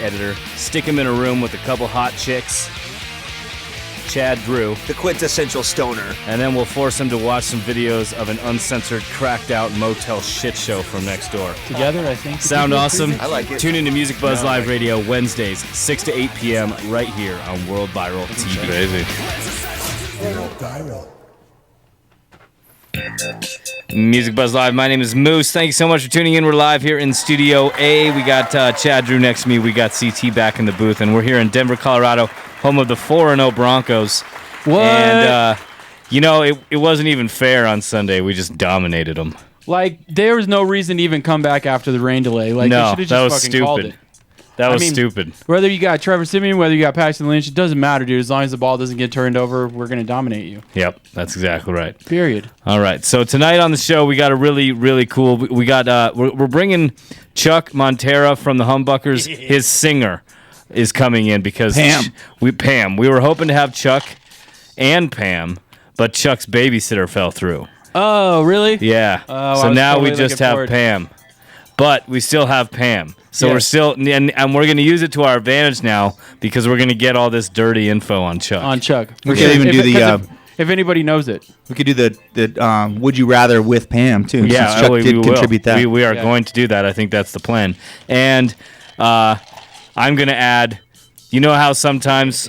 editor, stick him in a room with a couple hot chicks, Chad Drew, the quintessential stoner, and then we'll force him to watch some videos of an uncensored, cracked out motel shit show from next door. Together, I think. Sound awesome? I like it. Tune into Music Buzz Live Radio Wednesdays, 6 to 8 p.m. right here on World Viral TV. Crazy. World Viral. Music Buzz Live. My name is Moose. Thank you so much for tuning in. We're live here in Studio A. We got Chad Drew next to me. We got CT back in the booth, and we're here in Denver, Colorado, home of the 4-0 Broncos. What? And, it wasn't even fair on Sunday. We just dominated them. Like, there was no reason to even come back after the rain delay. Like, No, they should that have was just fucking called stupid. it. That was stupid. Whether you got Trevor Siemian, whether you got Paxton Lynch, it doesn't matter, dude. As long as the ball doesn't get turned over, we're going to dominate you. Yep, that's exactly right. Period. All right, so tonight on the show, we got a really, really cool. We got we're bringing Chuck Montera from the Humbuckers. His singer is coming in because Pam. We were hoping to have Chuck and Pam, but Chuck's babysitter fell through. Oh, really? Yeah. Oh, so now totally we just looking have forward. Pam, but we still have Pam. So Yes. we're still, and we're going to use it to our advantage now because we're going to get all this dirty info on Chuck. On Chuck. We could even do the. If anybody knows it. We could do the Would You Rather with Pam too. Yeah, since Chuck we did will. contribute that. We are Yeah. going to do that. I think that's the plan. And I'm going to add, you know how sometimes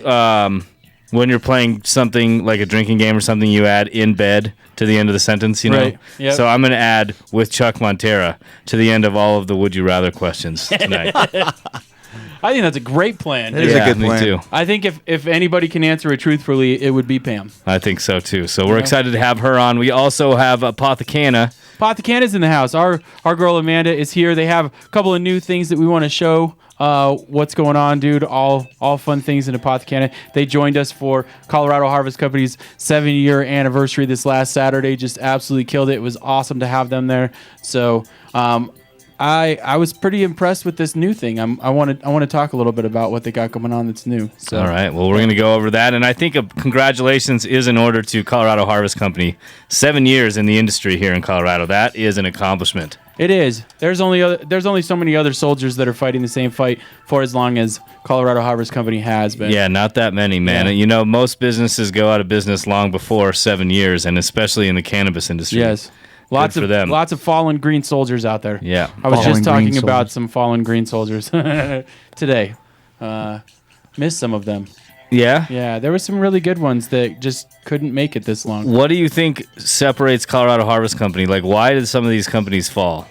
when you're playing something like a drinking game or something, you add in bed to the end of the sentence, you know? Right. Yep. So I'm going to add with Chuck Montera to the end of all of the Would You Rather questions tonight. I think that's a great plan. That is a good me plan. too. I think if anybody can answer it truthfully, it would be Pam. I think so too. So we're excited to have her on. We also have Apothecanna. Apothecanna's in the house. Our girl Amanda is here. They have a couple of new things that we want to show. What's going on, dude? All fun things in Apothecanna. They joined us for Colorado Harvest Company's 7-year anniversary this last Saturday. Just absolutely killed it. It was awesome to have them there. So I was pretty impressed with this new thing. I want to talk a little bit about what they got going on that's new. So. All right. Well, we're going to go over that, and I think congratulations is in order to Colorado Harvest Company. 7 years in the industry here in Colorado. That is an accomplishment. It is. There's only so many other soldiers that are fighting the same fight for as long as Colorado Harvest Company has been. Yeah, not that many, man. Yeah. You know, most businesses go out of business long before 7 years, and especially in the cannabis industry. Yes. Lots for them. Lots of fallen green soldiers out there. Yeah. I was Fallen just talking green about soldiers. some fallen green soldiers today. Missed some of them. Yeah? Yeah, there were some really good ones that just couldn't make it this long. What do you think separates Colorado Harvest Company? Like, why did some of these companies fall?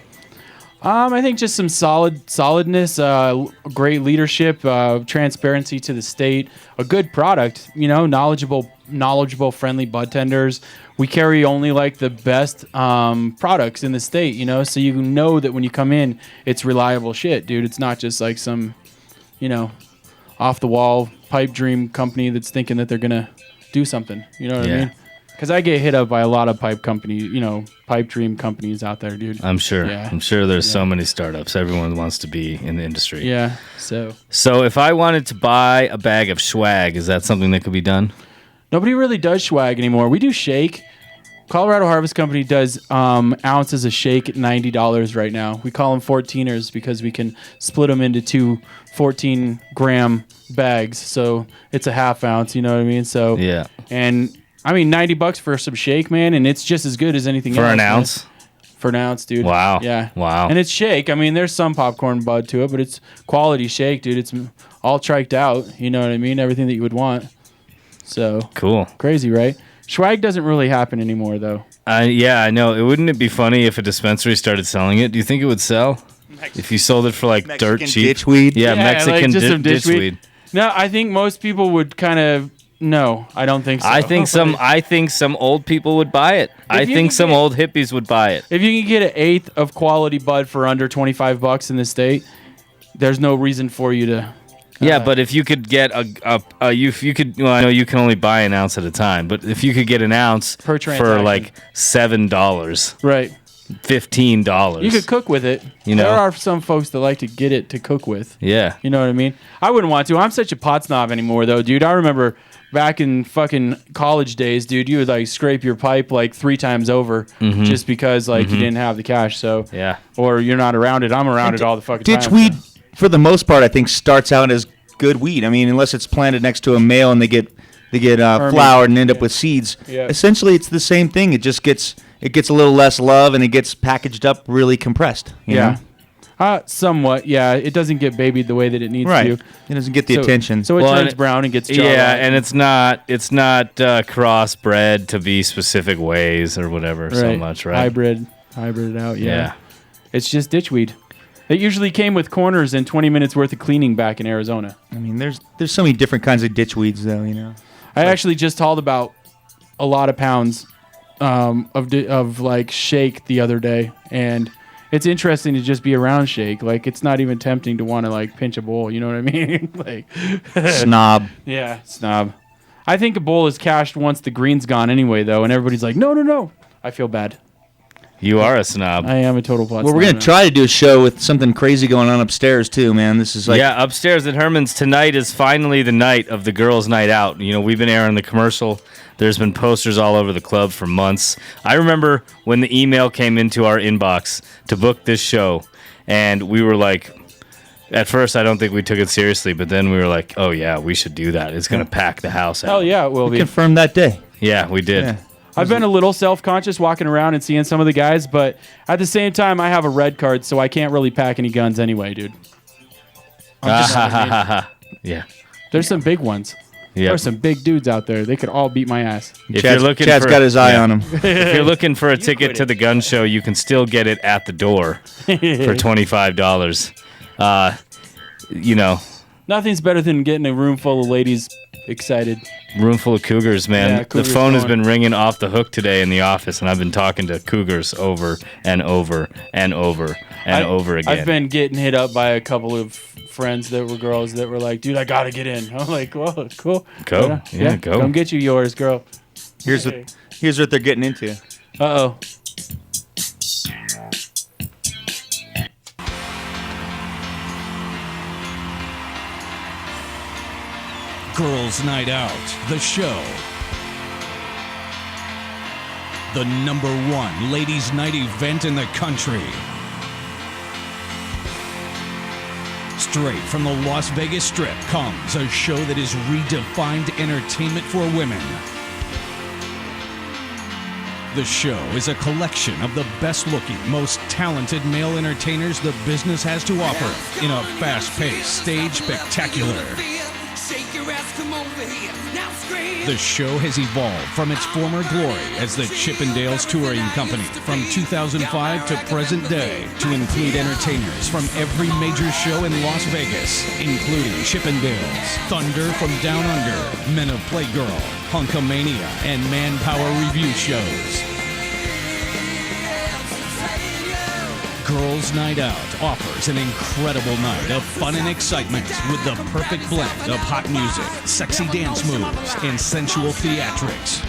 I think just some solidness, great leadership, transparency to the state, a good product, knowledgeable, friendly bud tenders. We carry only like the best products in the state, so you know that when you come in, it's reliable shit, dude. It's not just like some, off the wall pipe dream company that's thinking that they're gonna do something. You know what I mean? Because I get hit up by a lot of pipe companies, pipe dream companies out there, dude. I'm sure. Yeah. I'm sure there's so many startups. Everyone wants to be in the industry. Yeah. So if I wanted to buy a bag of swag, is that something that could be done? nobody really does swag anymore. We do shake. Colorado Harvest Company does ounces of shake at $90 right now. We call them 14ers because we can split them into two 14-gram bags. So it's a half ounce, you know what I mean? So Yeah. And I mean, $90 for some shake, man, and it's just as good as anything For else. an man. ounce? For an ounce, dude. Wow. Yeah. Wow. And it's shake. I mean, there's some popcorn bud to it, but it's quality shake, dude. It's all triked out. You know what I mean? Everything that you would want. So Cool. crazy, right? Swag doesn't really happen anymore, though. Yeah, I know. Wouldn't it be funny if a dispensary started selling it? Do you think it would sell? If you sold it for like Mexican dirt cheap? ditchweed? Yeah, Mexican like just some ditchweed. No, I think most people would kind of. No, I don't think so. I think some old people would buy it. I you think can some get- old hippies would buy it. If you can get an eighth of quality bud for under $25 in the state, there's no reason for you to. Yeah, but if you could get you could. Well, I know you can only buy an ounce at a time, but if you could get an ounce Per for transaction. like $7, Right. $15, You could cook with it. You know? There are some folks that like to get it to cook with. Yeah. You know what I mean? I wouldn't want to. I'm such a pot snob anymore, though, dude. I remember back in fucking college days, dude, you would like scrape your pipe like 3 times over just because like you didn't have the cash. So Yeah. or you're not around it. I'm around it all the fucking time. Ditchweed for the most part, I think starts out as good weed. I mean, unless it's planted next to a male and they get flowered and end up with seeds. Yeah. Essentially, it's the same thing. It just gets a little less love and it gets packaged up really compressed. You know? Somewhat. Yeah, it doesn't get babied the way that it needs to. It doesn't get the attention. So it turns brown and gets jawed out. and it's not crossbred to be specific ways or whatever so much, right? Hybrid it out. Yeah. It's just ditchweed. It usually came with corners and 20 minutes worth of cleaning back in Arizona. I mean, there's so many different kinds of ditchweeds, though. You know. I actually just hauled about a lot of pounds of like shake the other day, and it's interesting to just be around shake. Like, it's not even tempting to want to like pinch a bowl. You know what I mean? Like Snob. Yeah, snob. I think a bowl is cashed once the green's gone anyway, though, and everybody's like, no. I feel bad. You are a snob. I am a total plot. Well, we're gonna try to do a show with something crazy going on upstairs too, man. This is like upstairs at Herman's tonight is finally the night of the girls' night out. You know, we've been airing the commercial. There's been posters all over the club for months. I remember when the email came into our inbox to book this show, and we were like, at first I don't think we took it seriously, but then we were like, oh yeah, we should do that. It's gonna pack the house out. Hell yeah, it will be. confirmed that day. Yeah, we did. Yeah. I've been a little self-conscious walking around and seeing some of the guys, but at the same time, I have a red card, so I can't really pack any guns anyway, dude. Yeah. There's some big ones. Yep. There's some big dudes out there. They could all beat my ass. If you're looking Chad's got his eye on him. If you're looking for a ticket to the gun show, you can still get it at the door for $25. You know, Nothing's better than getting a room full of ladies excited. room full of cougars, man. Yeah, the cougars phone has going. been ringing off the hook today in the office, and I've been talking to cougars over and over and over and over again. I've been getting hit up by a couple of friends that were girls that were like, dude, I gotta get in. I'm like, well, cool. Go. Yeah, go. Come get you yours, girl. Here's what they're getting into. Uh-oh. Girls' Night Out, the show. The #1 ladies' night event in the country. Straight from the Las Vegas Strip comes a show that is redefined entertainment for women. The show is a collection of the best-looking, most talented male entertainers the business has to offer in a fast-paced stage spectacular. The show has evolved from its former glory as the Chippendales Touring Company from 2005 to present day to include entertainers from every major show in Las Vegas, including Chippendales, Thunder from Down Under, Men of Playgirl, Hunkamania, and Manpower review shows. Girls' Night Out offers an incredible night of fun and excitement with the perfect blend of hot music, sexy dance moves, and sensual theatrics.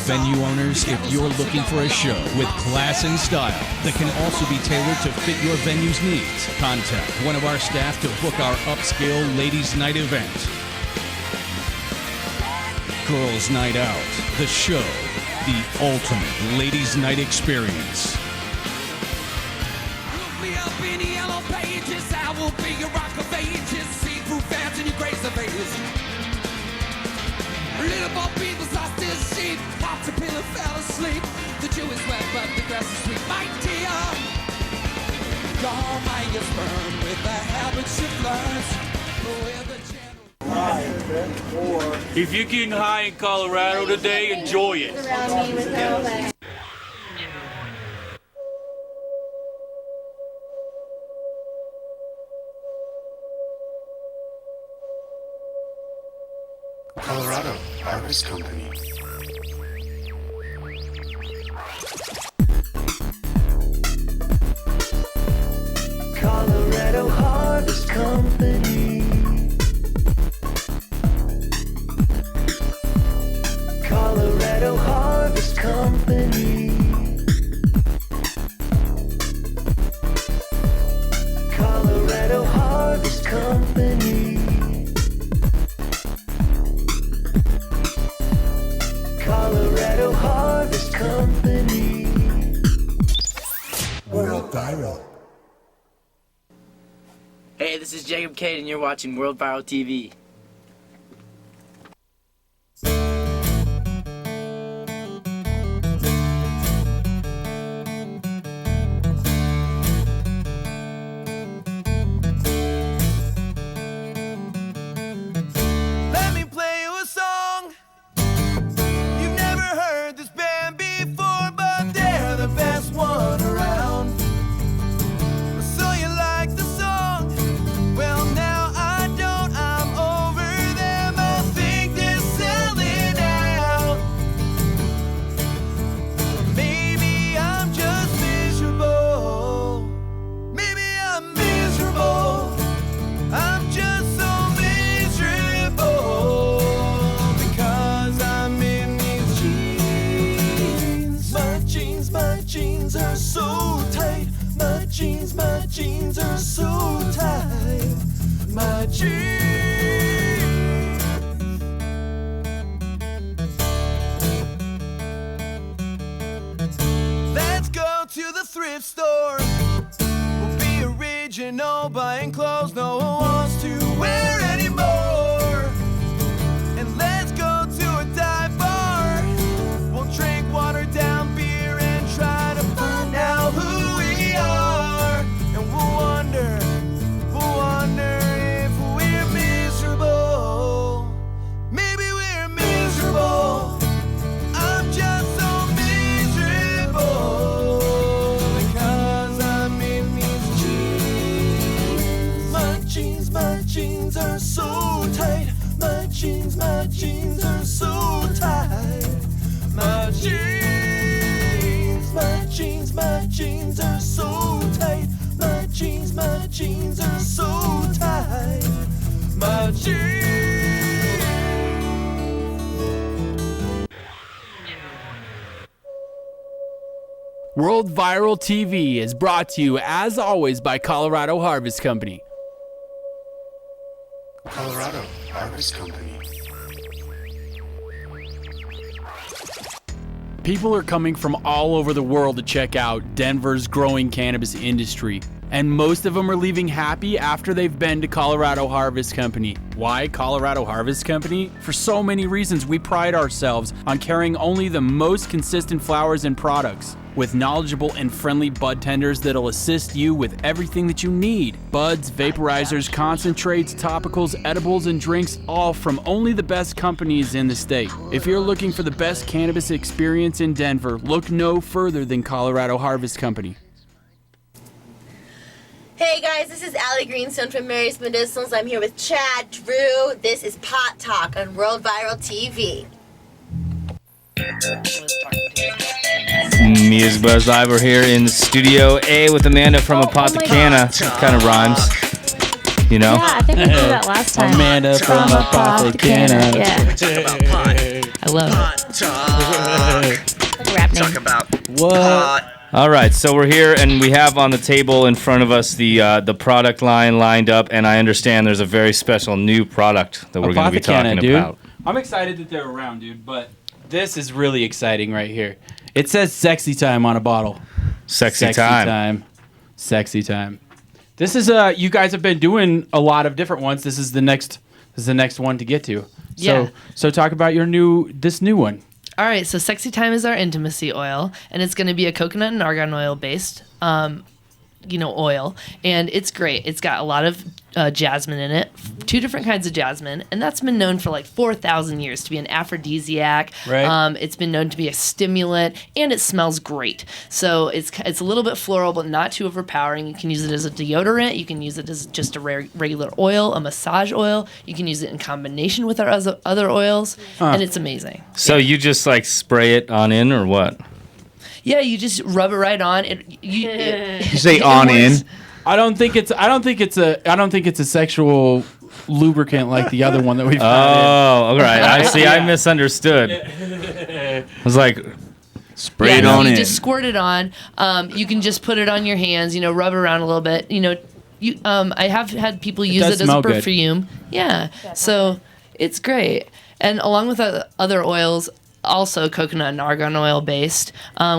Venue owners, if you're looking for a show with class and style that can also be tailored to fit your venue's needs, contact one of our staff to book our upscale Ladies' Night event. Girls' Night Out, the show. The ultimate ladies' night experience. If you're getting high in Colorado today, enjoy it. Colorado Harvest Company. Colorado Harvest Company. Colorado Harvest Company. Colorado Harvest Company. Colorado Harvest Company. World Hey, this is Jacob Cade, and you're watching World Viral TV. Let me play you a song. You've never heard this band before, but they're the best one around. So you like the song? Well, now I don't. I'm over them. I think they're selling out. Maybe I'm just miserable. Maybe I'm miserable. I'm just so miserable because I'm in these jeans. My jeans are so tight. My jeans are so tight. My jeans. Let's go to the thrift store. We'll be original, buying clothes no one wants to wear anymore. And let's go to a dive bar. We'll drink watered down beer and try to find out who we are. And we'll wonder if we're miserable. Maybe we're miserable. I'm just so miserable because I'm in these jeans. My jeans are so tight. My jeans are so tight. My jeans are so tight. My jeans are so tight. My jeans. World Viral TV is brought to you, as always, by Colorado Harvest Company. Colorado Harvest Company. People are coming from all over the world to check out Denver's growing cannabis industry. And most of them are leaving happy after they've been to Colorado Harvest Company. Why Colorado Harvest Company? For so many reasons. We pride ourselves on carrying only the most consistent flowers and products, with knowledgeable and friendly bud tenders that'll assist you with everything that you need. Buds, vaporizers, concentrates, topicals, edibles, and drinks, all from only the best companies in the state. If you're looking for the best cannabis experience in Denver, look no further than Colorado Harvest Company. Hey guys, this is Allie Greenstone from Mary's Medicinals. I'm here with Chad Drew. This is Pot Talk on World Viral TV. Music Buzz Live. We're here in Studio A with Amanda from Apothecanna. Kind of rhymes, you know? Yeah, I think we did that last time. Amanda from Apothecanna. Yeah. Talk about pot. I love it. Talk. Like a rap name. Talk about What? pot. All right, so we're here and we have on the table in front of us the product line lined up, and I understand there's a very special new product that we're going to be talking about. I'm excited that they're around, dude, but this is really exciting right here. It says Sexy Time on a bottle. Sexy time. Sexy Time. This is you guys have been doing a lot of different ones. This is the next one to get to. Yeah. So talk about this new one. All right, so Sexy Time is our intimacy oil, and it's going to be a coconut and argan oil based, oil, and it's great. It's got a lot of jasmine in it, 2 different kinds of jasmine, and that's been known for like 4,000 years to be an aphrodisiac. Right. It's been known to be a stimulant, and it smells great. So it's a little bit floral, but not too overpowering. You can use it as a deodorant. You can use it as just a regular oil, a massage oil. You can use it in combination with our other oils, and it's amazing. So you just like spray it on in or what? Yeah, you just rub it right on. You say on in. I don't think it's a sexual lubricant like the other one that we've had. Oh, all right. I see. I misunderstood. I was like, spray it on you in. just squirt it on. You can just put it on your hands. Rub it around a little bit. I have had people use it as a perfume. Yeah, so it's great. And along with other oils, also coconut and argan oil based,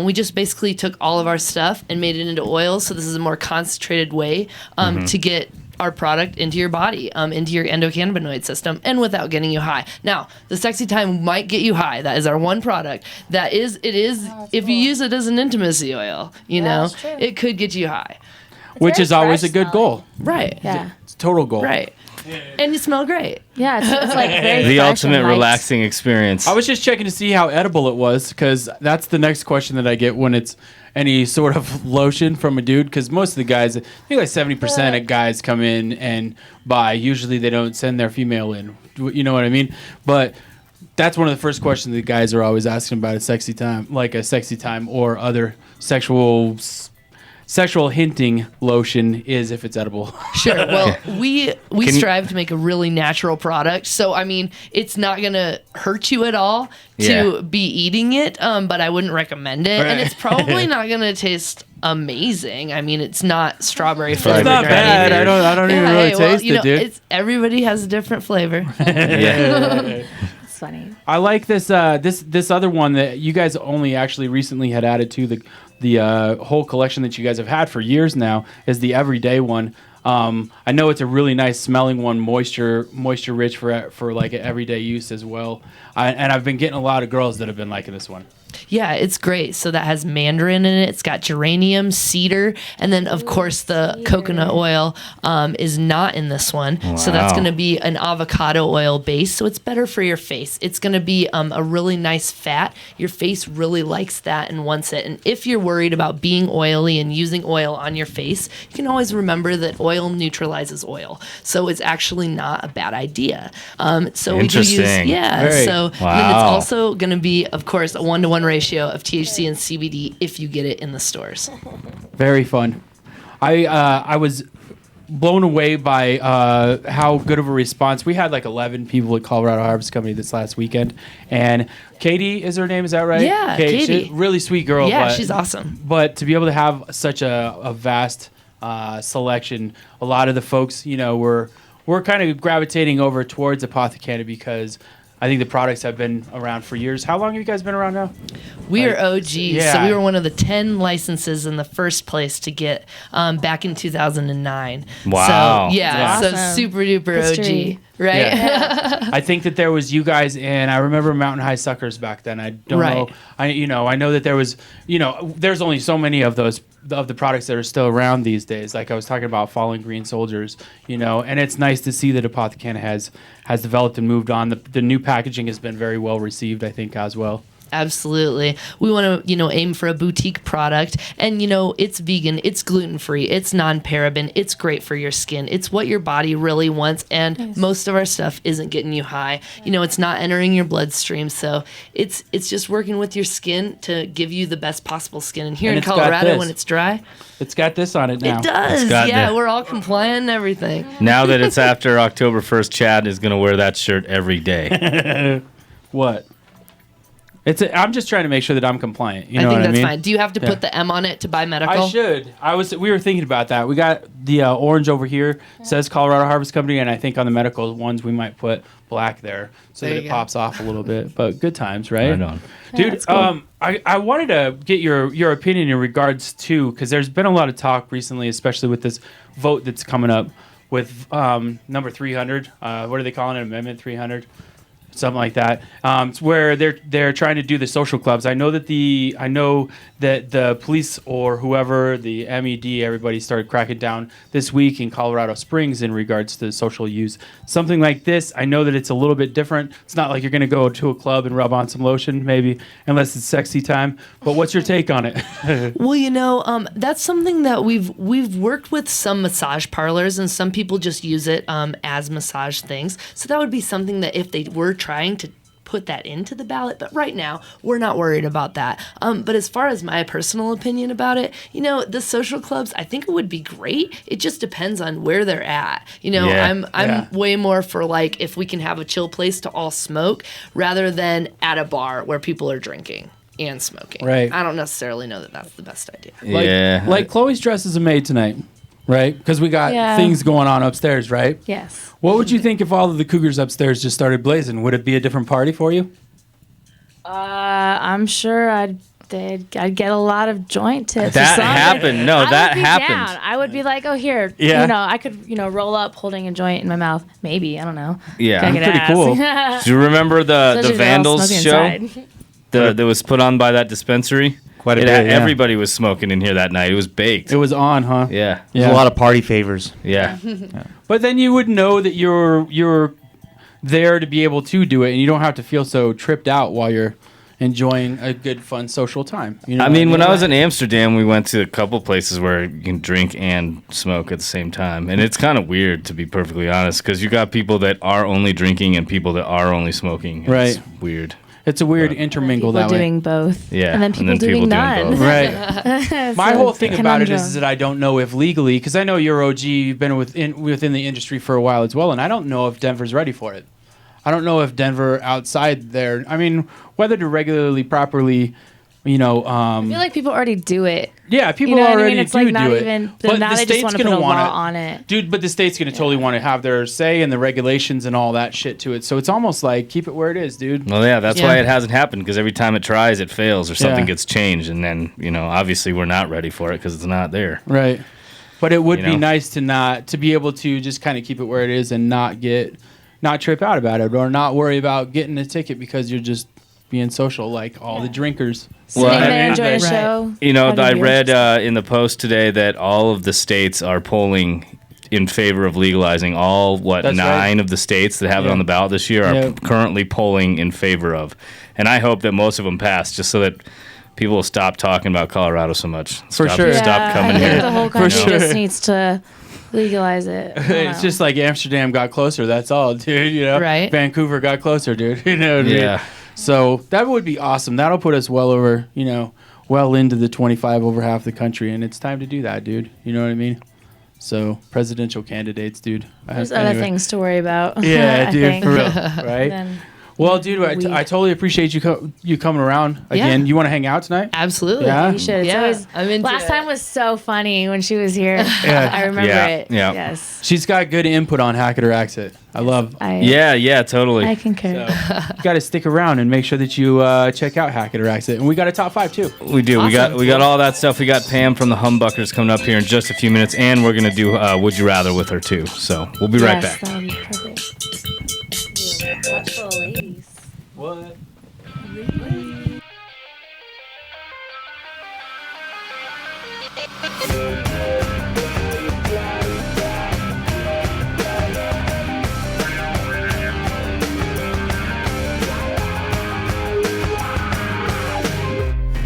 we just basically took all of our stuff and made it into oils. So this is a more concentrated way to get our product into your body, into your endocannabinoid system, and without getting you high. Now, the Sexy Time might get you high. That is our one product. If you use it as an intimacy oil, it could get you high. Which is always a good goal. Right. Yeah. It's a total goal. Right. And you smell great. Yeah, it's like very the fresh ultimate and light. relaxing experience. I was just checking to see how edible it was, because that's the next question that I get when it's any sort of lotion from a dude, because most of the guys, I think like 70% of guys come in and buy. Usually they don't send their female in. You know what I mean? But that's one of the first questions the guys are always asking about a Sexy Time, like a Sexy Time or other sexual hinting lotion is if it's edible. Sure. Well, we strive to make a really natural product. So, I mean, it's not going to hurt you at all to be eating it, but I wouldn't recommend it. Right. And it's probably not going to taste amazing. I mean, it's not strawberry flavored. It's not bad. I don't even really taste it, dude. Everybody has a different flavor. It's funny. I like this this other one that you guys only actually recently had added to the whole collection that you guys have had for years now, is the everyday one. I know it's a really nice smelling one, moisture rich for like an everyday use as well. And I've been getting a lot of girls that have been liking this one. Yeah, it's great. So that has mandarin in it. It's got geranium, cedar, and then of course the coconut oil is not in this one. Wow. So that's going to be an avocado oil base. So it's better for your face. It's going to be a really nice fat. Your face really likes that and wants it. And if you're worried about being oily and using oil on your face, you can always remember that oil neutralizes oil. So it's actually not a bad idea. So we do use, and then it's also going to be, of course, a 1-to-1 ratio of THC and CBD if you get it in the stores. Very fun. I was blown away by how good of a response. We had like 11 people at Colorado Harvest Company this last weekend, and Katie is her name, is that right? Yeah, Katie. She's a really sweet girl. Yeah, she's awesome. But to be able to have such a vast selection, a lot of the folks, we're kind of gravitating over towards Apothecanna because I think the products have been around for years. How long have you guys been around now? We are OGs. So we were one of the 10 licenses in the first place to get back in 2009. Wow. So, awesome. So super duper History. OG, right? Yeah. I think that there was you guys, and I remember Mountain High Suckers back then. I don't know. I know that there was, there's only so many of those of the products that are still around these days. Like I was talking about Fallen Green Soldiers, and it's nice to see that Apothecanna has developed and moved on. The new packaging has been very well received, I think, as well. Absolutely. We want to, aim for a boutique product, and it's vegan, it's gluten-free, it's non-paraben, it's great for your skin. It's what your body really wants, and most of our stuff isn't getting you high. It's not entering your bloodstream, so it's just working with your skin to give you the best possible skin. And here in Colorado, when it's dry, it's got this on it now. It does. We're all compliant and everything. Now that it's after October 1st, Chad is going to wear that shirt every day. What? I'm just trying to make sure that I'm compliant. I think that's fine. Do you have to put the M on it to buy medical? I should. We were thinking about that. We got the orange over here. Says Colorado Harvest Company, and I think on the medical ones we might put black there so that it pops off a little bit. But good times, right? Right on. Dude, cool. I wanted to get your opinion in regards to, because there's been a lot of talk recently, especially with this vote that's coming up with number 300. What are they calling it? Amendment 300? Something like that. It's where they're trying to do the social clubs. I know that the police or whoever, the MED, everybody started cracking down this week in Colorado Springs in regards to social use. Something like this, I know that it's a little bit different. It's not like you're going to go to a club and rub on some lotion, maybe, unless it's Sexy Time. But what's your take on it? Well, that's something that we've worked with some massage parlors, and some people just use it as massage things. So that would be something that if they were trying to put that into the ballot, but right now we're not worried about that. But as far as my personal opinion about it, the social clubs, I think it would be great. It just depends on where they're at. I'm way more for like if we can have a chill place to all smoke rather than at a bar where people are drinking and smoking. Right. I don't necessarily know that that's the best idea. Like Chloe's dress is a maid tonight. Right? Because we got things going on upstairs, right? Yes. What would you think if all of the cougars upstairs just started blazing? Would it be a different party for you? I'm sure I'd did. I'd get a lot of joint tips. That happened. No, that happened. Down. I would be like, oh, here. Yeah. You know, I could, roll up holding a joint in my mouth. Maybe. I don't know. Yeah. Pretty cool. Do you remember the Vandals show that was put on by that dispensary? Quite a bit, yeah. Everybody was smoking in here that night. It was baked. It was on, huh? Yeah. There's a lot of party favors. Yeah. But then you would know that you're there to be able to do it, and you don't have to feel so tripped out while you're enjoying a good, fun social time. You know I mean, when I was in Amsterdam, we went to a couple places where you can drink and smoke at the same time. And it's kind of weird, to be perfectly honest, because you got people that are only drinking and people that are only smoking. Right. It's weird. It's a weird intermingle that way. doing both. Yeah. And then people doing none. Right. My whole thing about it is that I don't know if legally, because I know you're OG, you've been within the industry for a while as well, and I don't know if Denver's ready for it. I don't know if Denver outside there, I mean, whether to regularly, properly, I feel like people already do it. Yeah, people what already I mean? It's do like do not it. even, But now the they just state's want to gonna put a want law it. on it. Dude, but the state's going to totally want to have their say and the regulations and all that shit to it. So it's almost like, keep it where it is, dude. Well, yeah, that's why it hasn't happened, because every time it tries, it fails or something Yeah. gets changed. And then, obviously we're not ready for it because it's not there. Right. But it would You be know? nice to be able to just kind of keep it where it is and not trip out about it or not worry about getting a ticket because you're just being social like all the drinkers. Sitting there enjoying a show. I read in the Post today that all of the states are polling in favor of legalizing. That's 9 right. of the states that have it on the ballot this year are currently polling in favor of. And I hope that most of them pass, just so that people will stop talking about Colorado so much. For Stop, sure. Stop coming I think here. the whole country just needs to legalize it. It's just like Amsterdam got closer. That's all, dude. Right. Vancouver got closer, dude. Dude? Yeah. So that would be awesome. That'll put us well over, well into the 25 over half the country, and it's time to do that, dude. You know what I mean? So presidential candidates, dude. There's other things to worry about. Yeah, I dude, think. for real, right? Well, dude, I totally appreciate you coming around again. Yeah. You want to hang out tonight? Absolutely. Yeah? You should. Yeah, I'm into last it. time was so funny when she was here. Yeah. I remember it. Yeah. Yes. She's got good input on Hack It or Exit. I love. Yeah, totally. I concur. You got to stick around and make sure that you check out Hack It or Exit. And we got a top 5 too. We do. Awesome. We got all that stuff. We got Pam from the Humbuckers coming up here in just a few minutes, and we're gonna do Would You Rather with her too. So we'll be right back. That would be perfect. Watch for the ladies. What?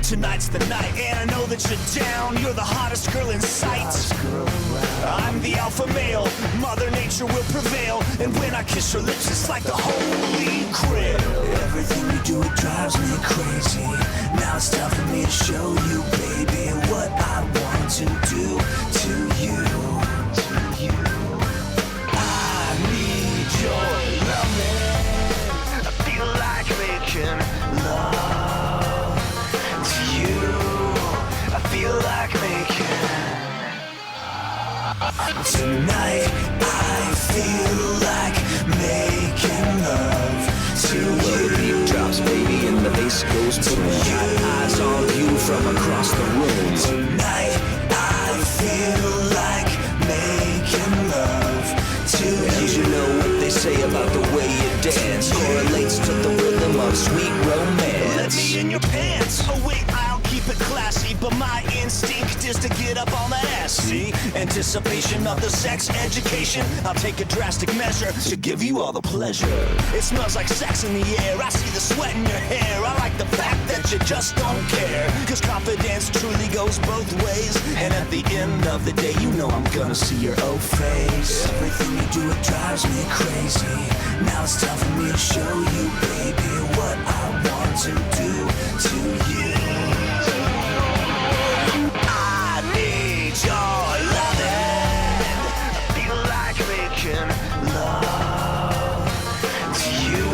Tonight's the night, and I know that you're down. You're the hottest girl in sight. I'm the alpha male. Mother Nature will prevail. And when I kiss your lips, it's like the Holy Grail. Everything you do, it drives me crazy. Now it's time for me to show you, baby, what I want to do to you. I need your loving. I feel like making love to you. I feel like making. Tonight I feel like making love to you. The beat drops, baby, and the bass goes boom. Got eyes on you from across the room. Tonight I feel like making love to you. You know what they say about the way you dance correlates to the rhythm of sweet romance. Let me in your pants. Oh wait, I'll keep it classy, but my instinct is to get up on that ass. See, anticipation of the sex education. I'll take a drastic measure to give you all the pleasure. It smells like sex in the air. I see the sweat in your hair. I like the fact that you just don't care. Cause confidence truly goes both ways. And at the end of the day, you know I'm gonna see your old face. Everything you do, it drives me crazy. Now it's time for me to show you, baby, what I want to do to you. I need your loving. I feel like making love to you.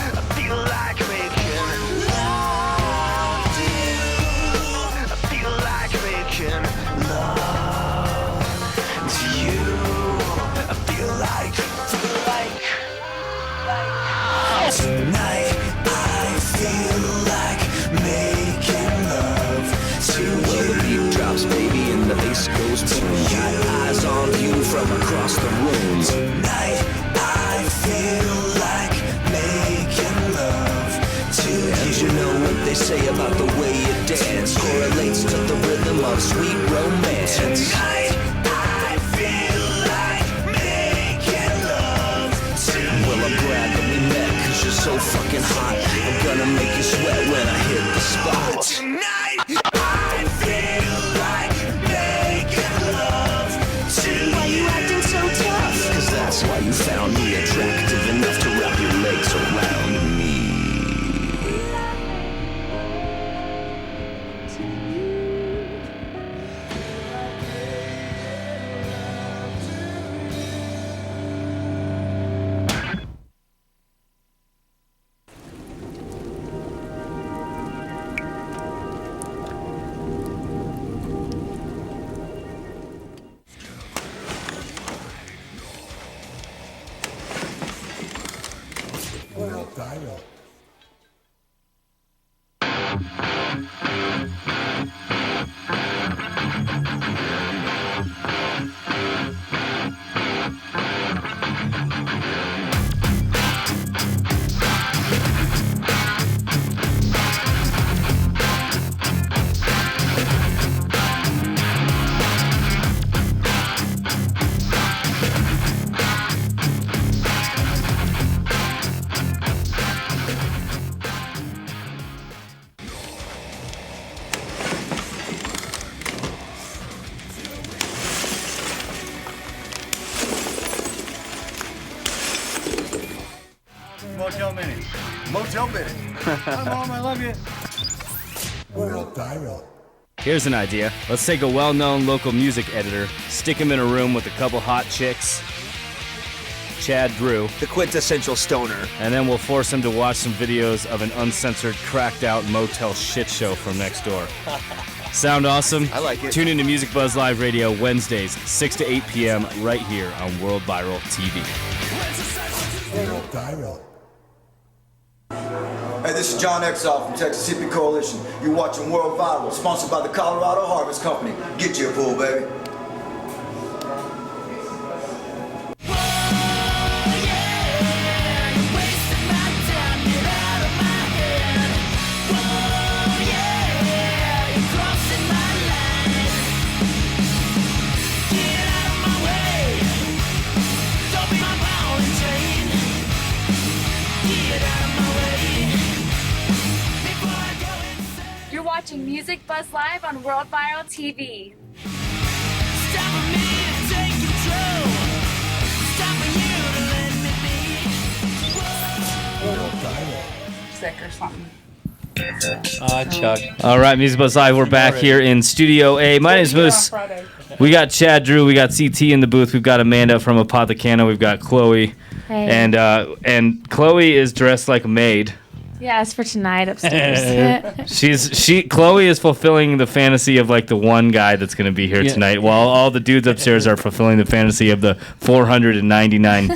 I feel like making love to you. I feel like making love to you. I feel like tonight I feel like making love, sweet romance. Tonight I feel like making love to you. Well, I'm glad that we met, 'cause you're so fucking hot. I'm gonna make you sweat when I hit the spot. Tonight I feel like making love to you. Why you acting so tough? 'Cause that's why you found me attractive enough to wrap your legs around me. WORLDVIRAL. Motel Minute. Motel Minute. Hi, Mom, I love you. WORLDVIRAL. Here's an idea. Let's take a well-known local music editor, stick him in a room with a couple hot chicks, Chad Drew, The quintessential stoner. and then we'll force him to watch some videos of an uncensored, cracked-out motel shit show from next door. Sound awesome? I like it. Tune into Music Buzz Live Radio Wednesdays, 6 to 8 p.m. right here on World Viral TV. WORLDVIRAL. Hey, this is John Exall from Texas Hippie Coalition. You're watching World Viral, sponsored by the Colorado Harvest Company. Get you a fool, baby. You're watching Music Buzz Live on World Viral TV. Sick or something. Chuck. All right, Music Buzz Live, we're back here in Studio A. My name's Moose. We got Chad Drew, we got CT in the booth, we've got Amanda from Apothecanna, we've got Chloe. Hey. And Chloe is dressed like a maid. Yeah, it's for tonight upstairs. Chloe is fulfilling the fantasy of like the one guy that's going to be here tonight, while all the dudes upstairs are fulfilling the fantasy of the 499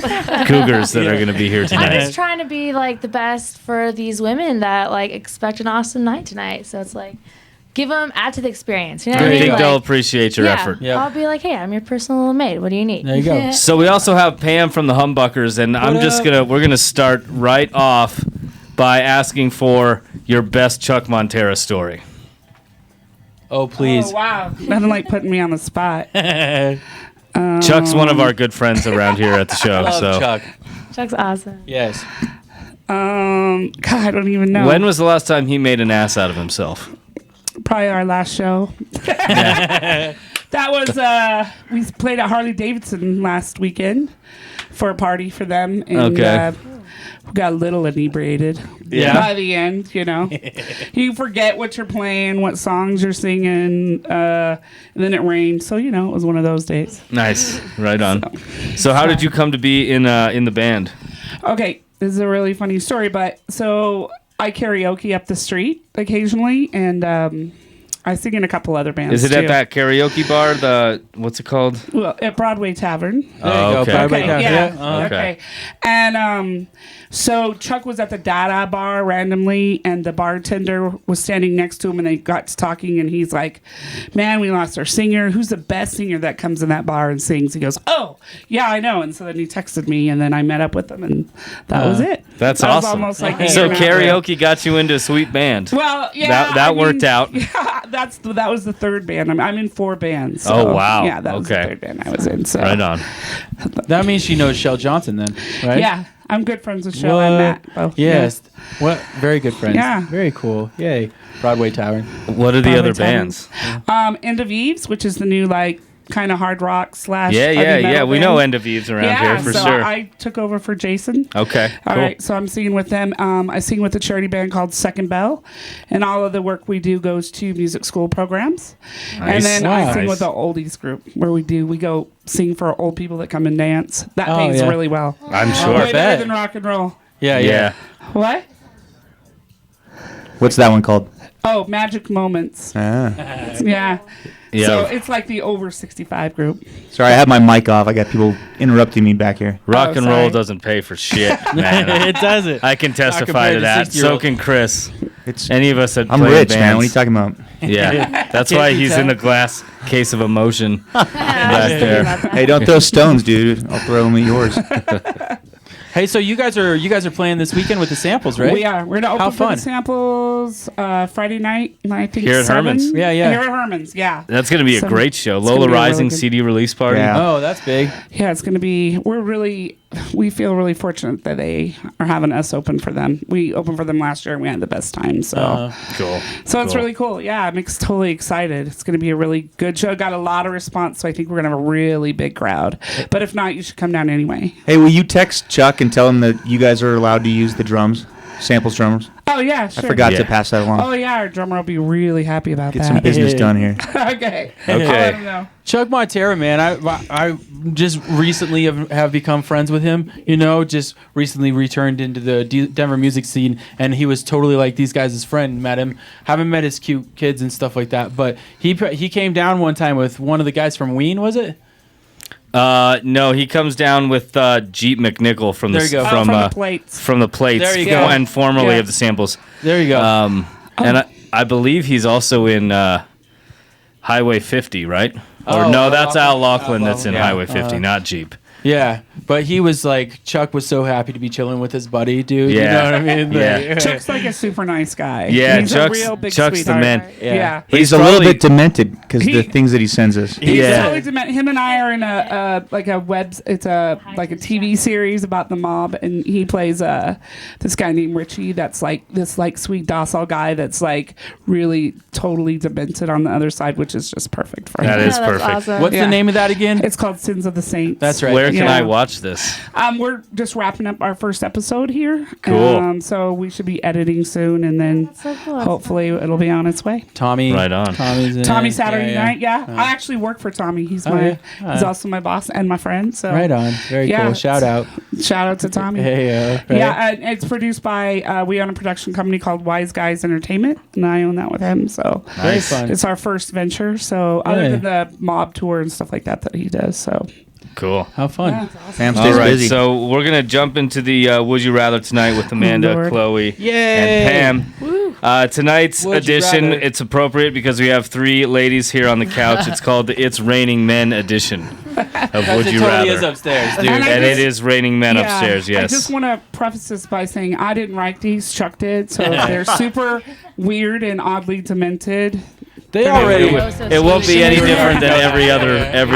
cougars that are going to be here I'm tonight. just trying to be like the best for these women that like expect an awesome night tonight. So it's like, add to the experience. You know what I I mean? think Like, they'll appreciate your effort. I'll be like, hey, I'm your personal little maid. What do you need? There you go. So we also have Pam from the Humbuckers, and we're gonna start right off by asking for your best Chuck Montera story. Oh, please. Oh, wow. Nothing like putting me on the spot. Chuck's one of our good friends around here at the show. Love Chuck. Chuck's awesome. Yes. God, I don't even know. When was the last time he made an ass out of himself? Probably our last show. That was, we played at Harley Davidson last weekend for a party for them. And, Okay. we got a little inebriated. Yeah. By the end, you know. You forget what you're playing, what songs you're singing, and then it rained. So, you know, it was one of those days. Nice. Right on. So how did you come to be in the band? Okay, this is a really funny story, but so I karaoke up the street occasionally, and I sing in a couple other bands. Is it too. at that karaoke bar? What's it called? Well, at Broadway Tavern. There you go, Okay. Broadway Okay, Tavern. yeah. Yeah. Okay. And so Chuck was at the Dada bar randomly, and the bartender was standing next to him, and they got to talking, and he's like, "Man, we lost our singer. Who's the best singer that comes in that bar and sings?" He goes, "Oh, yeah, I know." And so then he texted me, and then I met up with him, and that was it. That's That was awesome. almost like a So year and a half ago. karaoke got you into a sweet band. Well, yeah, that I worked mean, out. Yeah, that was the third band. I'm in 4 bands. So, Oh, wow. Yeah, that was the third band I was in. So. Right on. That means she knows Shell Johnson then, right? Yeah, I'm good friends with Shell and Matt. Both. Yes. What? Very good friends. Yeah. Very cool. Yay. Broadway Tavern. What are the other bands? End of Eves, which is the new kind of hard rock / Yeah. We know End of Eves around here for so sure. I took over for Jason. Okay, All cool. right, so I'm singing with them. I sing with a charity band called Second Bell, and all of the work we do goes to music school programs. Nice. And then I sing Nice. with the oldies group where we go sing for old people that come and dance. That pays really well. I'm sure. Way better than rock and roll. Yeah. What? What's that one called? Oh, Magic Moments. Yeah. Yeah. So it's like the over 65 group. Sorry, I have my mic off. I got people interrupting me back here. Rock and roll doesn't pay for shit, man. It doesn't. I can testify compared to to that. 60-year-old. So can Chris. Any of us that I'm play rich, bands. man. What are you talking about? Yeah, that's why he's in a glass case of emotion back there. Hey, don't throw stones, dude. I'll throw them at yours. Hey, so you guys are playing this weekend with the samples, right? We are. We're gonna How open for fun. the samples Friday night. I think Here at 7. Herman's. Yeah. Here at Herman's. Yeah. That's going to be a 7. great show. It's gonna Lola be a really Rising good- CD release party. Yeah. Oh, that's big. Yeah, it's going to be. We feel really fortunate that they are having us open for them. We opened for them last year and we had the best time. So Cool. So it's Cool. really cool. Yeah, I'm totally excited. It's going to be a really good show. Got a lot of response, so I think we're going to have a really big crowd. But if not, you should come down anyway. Hey, will you text Chuck and tell him that you guys are allowed to use the drums, samples drummers? Oh yeah, sure. I forgot to pass that along. Oh yeah, our drummer will be really happy about Get that. some business done here. Okay. Okay. I'll let him know. Chuck Montera, man, I just recently have become friends with him. Just recently returned into the Denver music scene, and he was totally like these guys' friend. Met him, haven't met his cute kids and stuff like that. But he came down one time with one of the guys from Ween, was it? No, he comes down with Jeep McNichol from There you go. From the Plates. From the Plates. There you go. And formerly Yeah. of the samples. There you go. And I believe he's also in Highway 50, right? Or Oh, no, that's Al Laughlin Al that's in Laughlin, yeah. Highway 50, not Jeep. Yeah, but he was like, Chuck was so happy to be chilling with his buddy, dude. Yeah. You know what I mean? Yeah. Chuck's like a super nice guy. Yeah, He's Chuck's- a real big Chuck's the sweetheart. man. Yeah. He's a little bit demented because the things that he sends us. He's Yeah. totally demented. Him and I are in a TV series about the mob, and he plays this guy named Richie. That's like this sweet docile guy that's like really totally demented on the other side, which is just perfect for him. That is that's perfect. awesome. What's the name of that again? It's called Sins of the Saints. That's right. Where can Yeah. I watch this? We're just wrapping up our first episode here. Cool. So we should be editing soon, and then So cool. hopefully it'll be on its way. Tommy. Right on. Tommy's in Tommy it. Saturday Yeah, yeah. night, yeah. I actually work for Tommy. He's yeah. he's also my boss and my friend. So Right on. Very Yeah. cool. Shout out. Shout out to Tommy. Hey, right? Yeah, and it's produced by we own a production company called Wise Guys Entertainment, and I own that with him. So Very fun. it's our first venture. So other Yeah. than the mob tour and stuff like that he does. So Cool. How fun. Yeah. Sam All stays right, busy. so we're going to jump into the Would You Rather tonight with Amanda, Lord. Chloe, Yay. and Pam. Tonight's Would you edition, rather? it's appropriate because we have 3 ladies here on the couch. It's called the It's Raining Men edition of Would It You totally Rather. is upstairs, dude. And I And just- it is raining men upstairs, I yes. just want to preface this by saying I didn't write these. Chuck did. So if they're super weird and oddly demented. They They're already. gonna It won't be any Sweet. different than every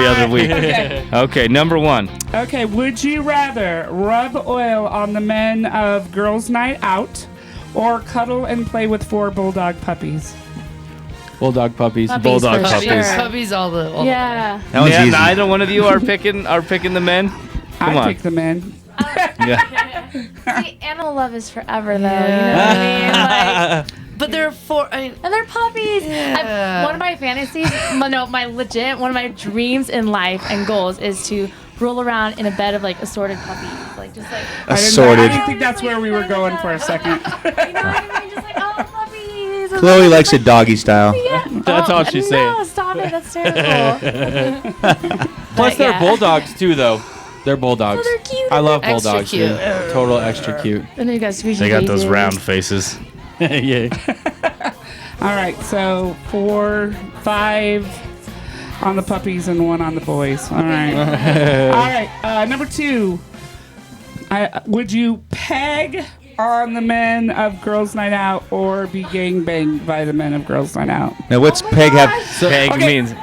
other week. Okay. Okay, number 1. Okay, would you rather rub oil on the men of girls' night out or cuddle and play with 4 bulldog puppies? Bulldog puppies. Puppies Bulldog for puppies. sure. Puppies all the. Yeah. That one's Yeah, easy. neither one of you are picking the men. Come I on. pick the men. Yeah. See, animal love is forever, though. You know what I mean? Like, But there are 4. I mean, and they're puppies. Yeah. One of my fantasies, one of my dreams in life and goals is to roll around in a bed of like assorted puppies, like just like. I Assorted. didn't think that's where we were going for a second. You know what I mean? Just like, oh, puppies. Chloe likes it doggy style. Yeah. That's all she's saying. No, stop it. That's terrible. Plus, But, they're yeah. bulldogs too, though. They're bulldogs. Oh, they're cute. I love Extra bulldogs. cute. Dude. Total extra cute. And then you got squeaky They got those babies. round faces. Yeah. All right, so 4, 5 on the puppies and 1 on the boys. All right. All right, number 2. Would you peg on the men of Girls Night Out or be gang banged by the men of Girls Night Out? Now, what's Peg have? Peg means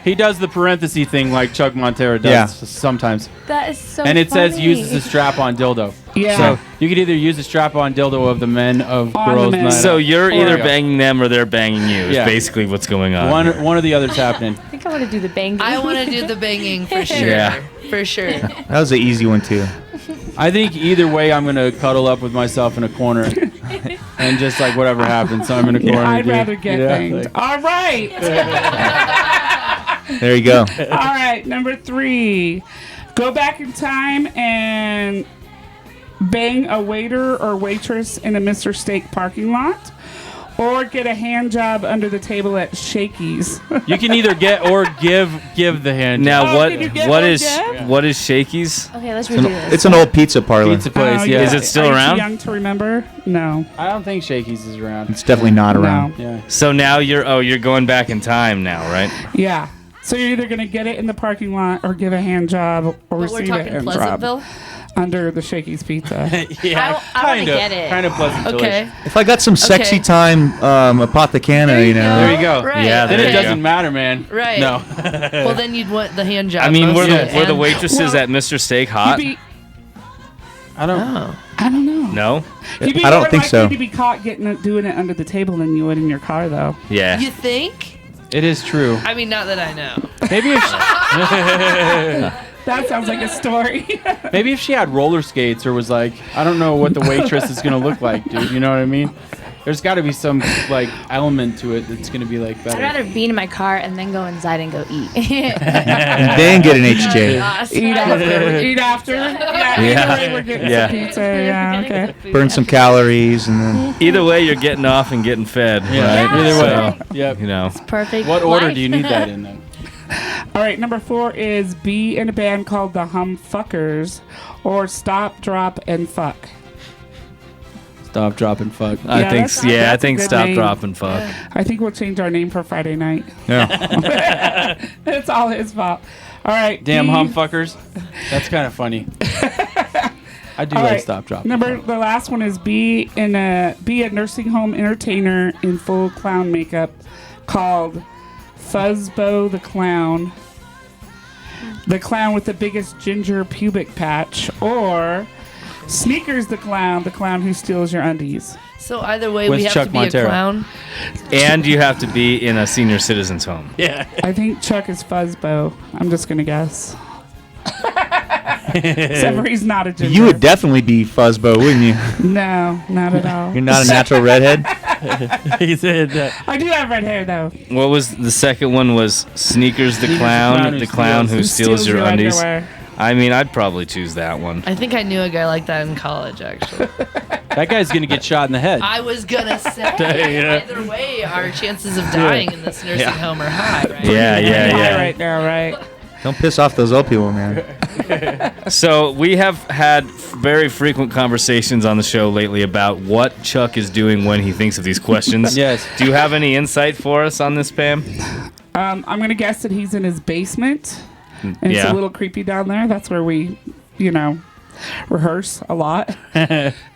he does the parenthesis thing like Chuck Montero does sometimes. That is so And it funny. says uses a strap-on dildo. Yeah. So you could either use a strap-on dildo of the men of On the Girls men. Night so Out. you're either Yeah. banging them or they're banging you. Is Yeah. basically what's going on. One or the other's happening. I think I want to do the banging. I want to do the banging for sure. Yeah. For sure. That was an easy one too. I think either way, I'm gonna cuddle up with myself in a corner, and just like whatever happens, so I'm in a corner. I'd dude. rather get banged. All right. There you go. All right, number 3. Go back in time and bang a waiter or waitress in a Mr. Steak parking lot, or get a hand job under the table at Shakey's. You can either get or give the hand. Now Oh, what can you get what one, is Jeff? what is Shakey's? Okay, let's redo this. It's an old pizza parlor. Pizza place. Oh, yeah. Is it still Are you around? too young to remember? No. I don't think Shakey's is around. It's definitely not around. No. Yeah. So now you're going back in time now, right? Yeah. So you're either going to get it in the parking lot or give a hand job or But we're receive talking it in Pleasantville? under the Shakey's Pizza. Yeah. I wanna get it. Kind of pleasant. Okay. If I got some sexy Okay. time Apothecanna, you know. There you go. Right. Yeah, Then there it you doesn't go. matter, man. Right. No. Well, then you'd want the hand job. I mean, were mostly, the and- waitresses Well, at Mr. Steak hot? You'd be, I don't. Oh. I don't know. No. You'd be I don't more think likely so. to be caught doing it under the table than you would in your car, though. Yeah. You think? It is true. I mean, not that I know. Maybe if That sounds like a story. maybe if she had roller skates or was like, I don't know what the waitress is gonna look like, dude. You know what I mean? There's got to be some like element to it that's gonna be like I'd better. rather be in my car and then go inside and go eat. And then get an HJ. Eat after. Eat after. Yeah. Yeah. Either way, we're getting Yeah. some pizza. Yeah. Okay. Burn some calories and then. Either way, you're getting off and getting fed, Yeah. right? Either way. So, Yep. you know. Perfect. What order life. do you need that in then? All right. Number 4 is be in a band called the Humbuckers, or Stop, Drop, and Fuck. Stop, drop, and fuck. I think that's I a think good stop, name. drop, and fuck. I think we'll change our name for Friday night. Yeah. It's all his fault. All right. Damn be- humfuckers. That's kind of funny. I do All like right. stop, drop. The last one is be a nursing home entertainer in full clown makeup called Fuzzbo the Clown. The clown with the biggest ginger pubic patch, or Sneakers the clown who steals your undies. So either way, With we have Chuck to be Montero. a clown. And you have to be in a senior citizen's home. Yeah. I think Chuck is Fuzzbo. I'm just gonna guess. Except for he's not a ginger. You would definitely be Fuzzbo, wouldn't you? No, not at all. You're not a natural redhead. He said that. I do have red hair though. What was the second one? Was Sneakers the clown who steals your undies? underwear. I mean, I'd probably choose that one. I think I knew a guy like that in college, actually. That guy's gonna get shot in the head. I was gonna say, Yeah. either way, our chances of dying in this nursing home are high, right? Yeah, yeah, High yeah. right now, right? Don't piss off those old people, man. So we have had very frequent conversations on the show lately about what Chuck is doing when he thinks of these questions. Yes. Do you have any insight for us on this, Pam? I'm gonna guess that he's in his basement, and it's Yeah. a little creepy down there. That's where we, rehearse a lot.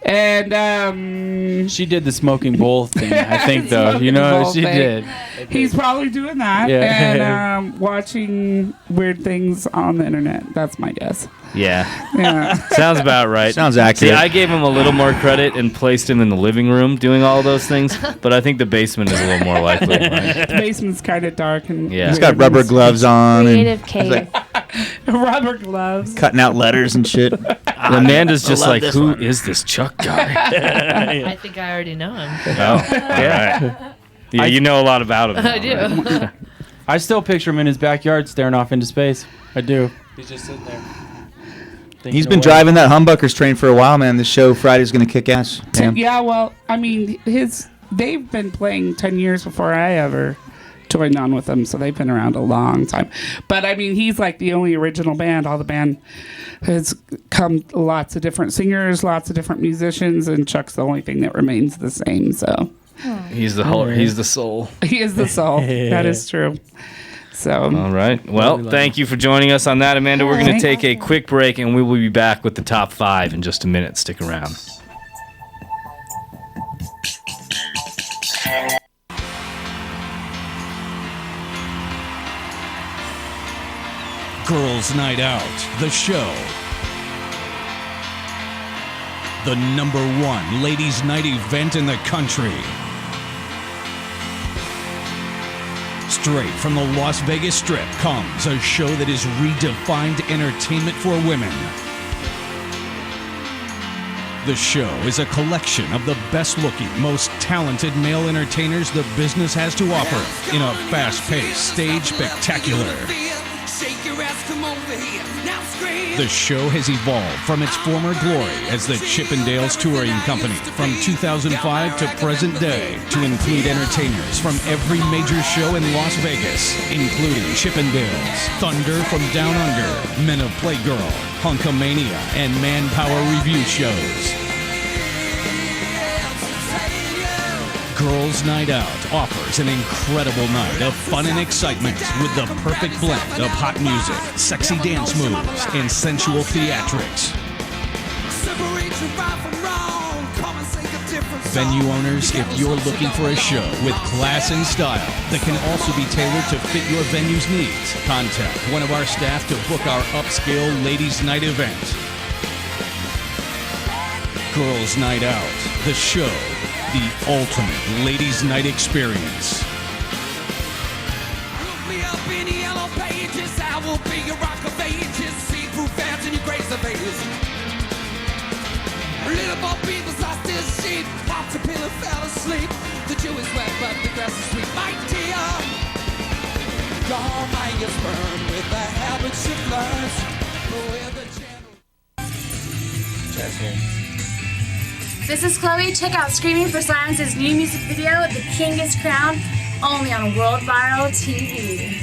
And She did the smoking bowl thing, I think, though. Smoking You know, bowl she thing. did. he's probably doing that, Yeah. and watching weird things on the internet. That's my guess. Yeah. Yeah. Sounds about right. Sounds accurate. See, I gave him a little more credit and placed him in the living room doing all those things, but I think the basement is a little more likely. Right? The basement's kind of dark and Yeah. He's got rubber gloves on and Creative cave. rubber gloves. cutting out letters and shit. Amanda's just love like, this who one." is this Chuck guy? I think I already know him. Oh, all right. Yeah, you know a lot about him. I now, do. right? I still picture him in his backyard staring off into space. I do. He's just sitting there. He's been driving that Humbuckers train for a while, man. This show Friday's gonna kick ass. Damn. Yeah, well, I mean, they've been playing 10 years before I ever joined on with them, so they've been around a long time. But I mean, he's like the only original band. All the band has come lots of different singers, lots of different musicians, and Chuck's the only thing that remains the same. So He's the whole. He's the soul. he is the soul. That is true. So All right. Well, thank you for joining us on that, Amanda. We're going to Thank take a quick break, and we will be back with the top 5 in just a minute. Stick around. Girls Night Out, the show. The #1 ladies' night event in the country. Straight from the Las Vegas Strip comes a show that is redefined entertainment for women. The show is a collection of the best-looking, most talented male entertainers the business has to offer in a fast-paced stage spectacular. The show has evolved from its former glory as the Chippendales Touring Company from 2005 to present day to include entertainers from every major show in Las Vegas, including Chippendales, Thunder from Down Under, Men of Playgirl, Hunkamania, and Manpower review shows. Girls Night Out offers an incredible night of fun and excitement with the perfect blend of hot music, sexy dance moves, and sensual theatrics. Venue owners, if you're looking for a show with class and style that can also be tailored to fit your venue's needs, contact one of our staff to book our upscale Ladies' Night event. Girls Night Out, the show. The ultimate ladies' night experience. Look me up in the yellow pages. I will be your rock of ages. See-through fans and your grace of ages. Little more people lost their sheep. Popped a pill and fell asleep. The Jew is wet, but the grass is sweet. My dear, your mind is burned with the habits you've learned. With the This is Chloe. Check out Screaming for Silence's new music video, The King is Crowned, only on World Viral TV.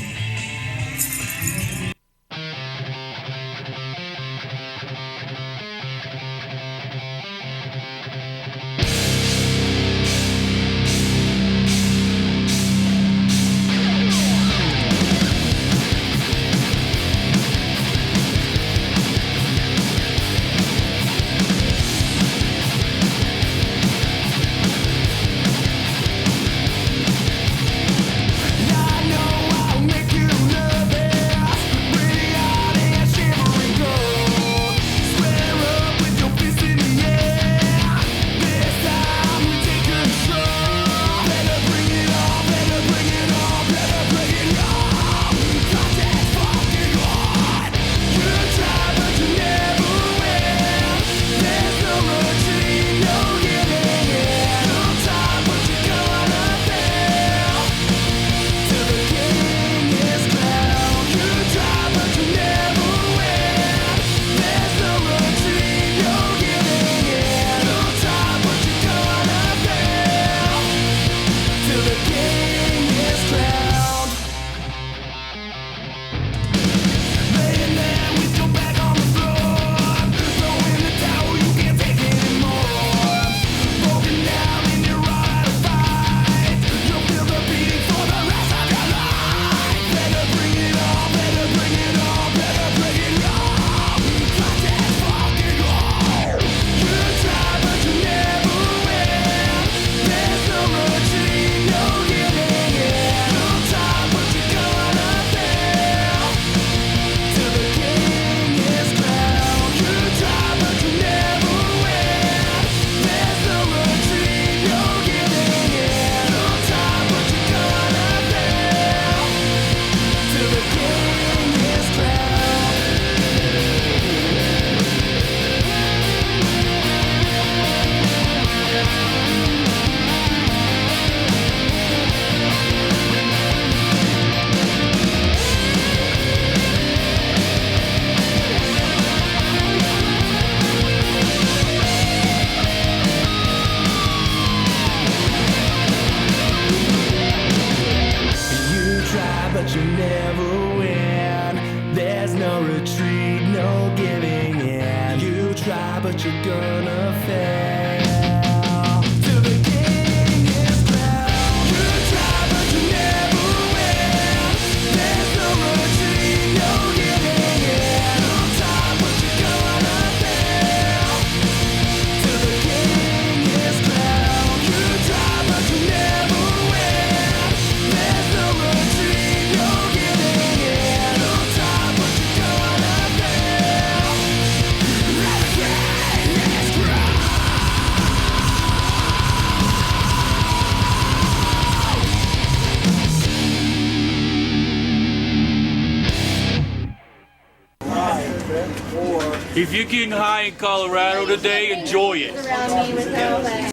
If you're getting high in Colorado today, enjoy it. Around me with no way.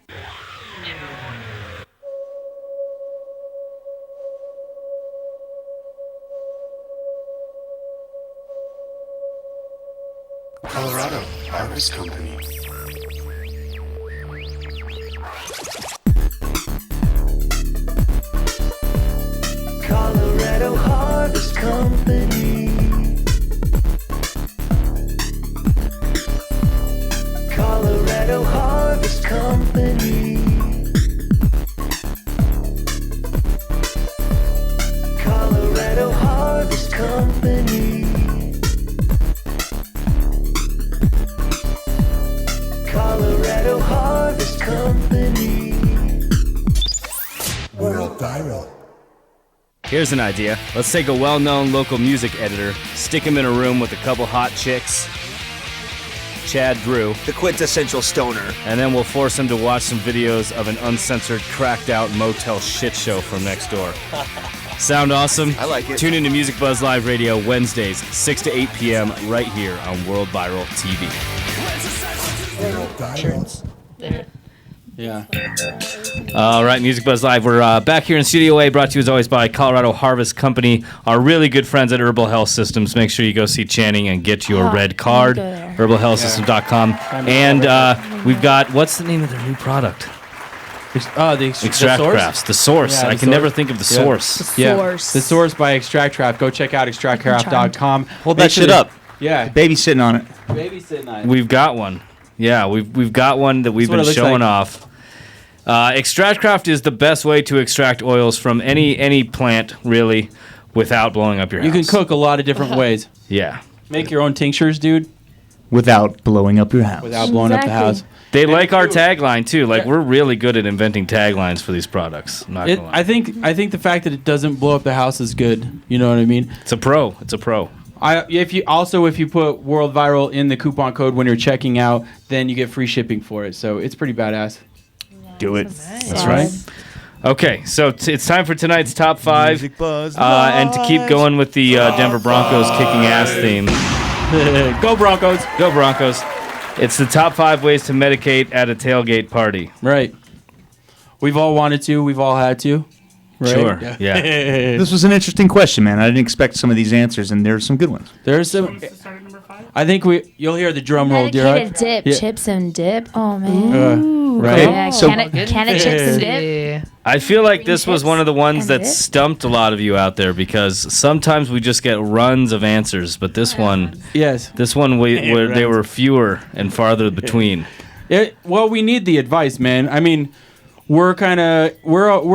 Colorado Harvest Company. Colorado Harvest Company. Colorado Harvest Company. Colorado Harvest Company. Colorado Harvest Company. World Viral. Here's an idea. Let's take a well-known local music editor, stick him in a room with a couple hot chicks, Chad Drew, The quintessential stoner. and then we'll force him to watch some videos of an uncensored, cracked-out motel shit show from next door. Sound awesome? I like it. Tune into Music Buzz Live Radio Wednesdays, 6 to 8 p.m. right here on World Viral TV. World Viral. Yeah. All right, Music Buzz Live. We're back here in Studio A, brought to you as always by Colorado Harvest Company, our really good friends at Herbal Health Systems. Make sure you go see Channing and get your red card, herbalhealthsystems.com. And we've got, what's the name of their new product? Extract Crafts. The Source. Yeah, I can never think of the Source. The Source by Extract Craft. Go check out extractcraft.com. Hold that shit up. Yeah. Baby's sitting on it. Baby's sitting on it. We've got one. Yeah, we've got one that we've been showing off. Extract Craft is the best way to extract oils from any plant, really, without blowing up your house. You can cook a lot of different ways. Yeah. Make your own tinctures, dude. Without blowing up your house. Without blowing up the house. They like our tagline too. Like we're really good at inventing taglines for these products. I'm not gonna lie. I think the fact that it doesn't blow up the house is good. You know what I mean? It's a pro. It's a pro. If you put World Viral in the coupon code when you're checking out, then you get free shipping for it. So it's pretty badass. Do it. That's right. Okay, so it's time for tonight's top 5. And to keep going with the Denver Broncos kicking ass theme. Go Broncos. Go Broncos. It's the top 5 ways to medicate at a tailgate party. Right. We've all wanted to. We've all had to. Right? Sure. Yeah. This was an interesting question, man. I didn't expect some of these answers, and there's some good ones. There's some. I think you'll hear the drum roll, dear. Medicated dip, chips and dip. Oh man. Right. Yeah, can of chips and dip. I feel like this was one of the ones that stumped a lot of you out there because sometimes we just get runs of answers, but this one, they were fewer and farther between. Well, we need the advice, man. I mean, we're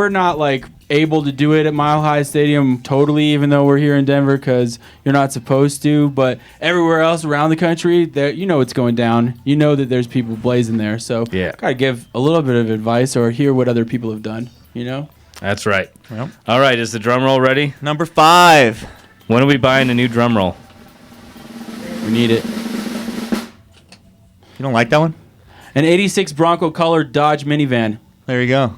not like able to do it at Mile High Stadium totally, even though we're here in Denver because you're not supposed to. But everywhere else around the country, there, you know what's going down. You know that there's people blazing there. So gotta give a little bit of advice or hear what other people have done. You know. That's right. Yep. All right, is the drum roll ready? Number 5. When are we buying a new drum roll? We need it. You don't like that one? An '86 Bronco colored Dodge minivan. There you go.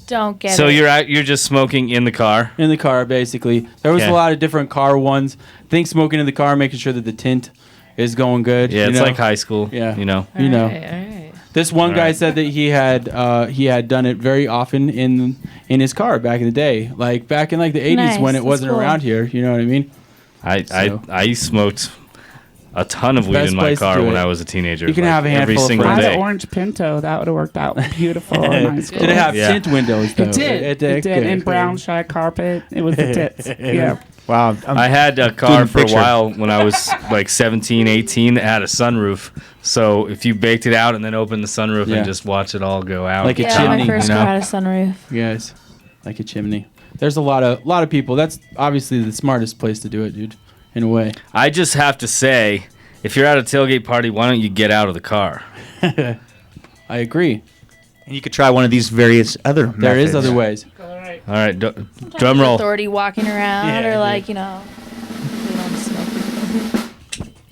Don't get So it. you're just smoking in the car? In the car, basically. There was a lot of different car ones. I think smoking in the car, making sure that the tint is going good. Yeah, it's like high school. Yeah, you know. You know. Right. This one guy said that he had done it very often in his car back in the day, like back in like the '80s Nice, when it that's wasn't cool. around here. You know what I mean? I smoked a ton of weed Best in my place to car do when it. I was a teenager. You can have a every handful of single I had day. an orange Pinto. That would have worked out beautiful in high school. Did it have tint windows though? It did. It did. Good, And good. brown shag carpet. It was the tits. Yeah. Wow. I had a car for a while when I was like 17, 18 that had a sunroof. So if you baked it out and then opened the sunroof and just watch it all go out. Like a Yeah, chimney. my first you know? car had a sunroof. Yes, like a chimney. There's a lot of people. That's obviously the smartest place to do it, dude. In a way. I just have to say, if you're at a tailgate party, why don't you get out of the car? I agree. And you could try one of these various other methods. There is other ways. All right, drum roll. Authority walking around Yeah, or like, you know. We don't smoke.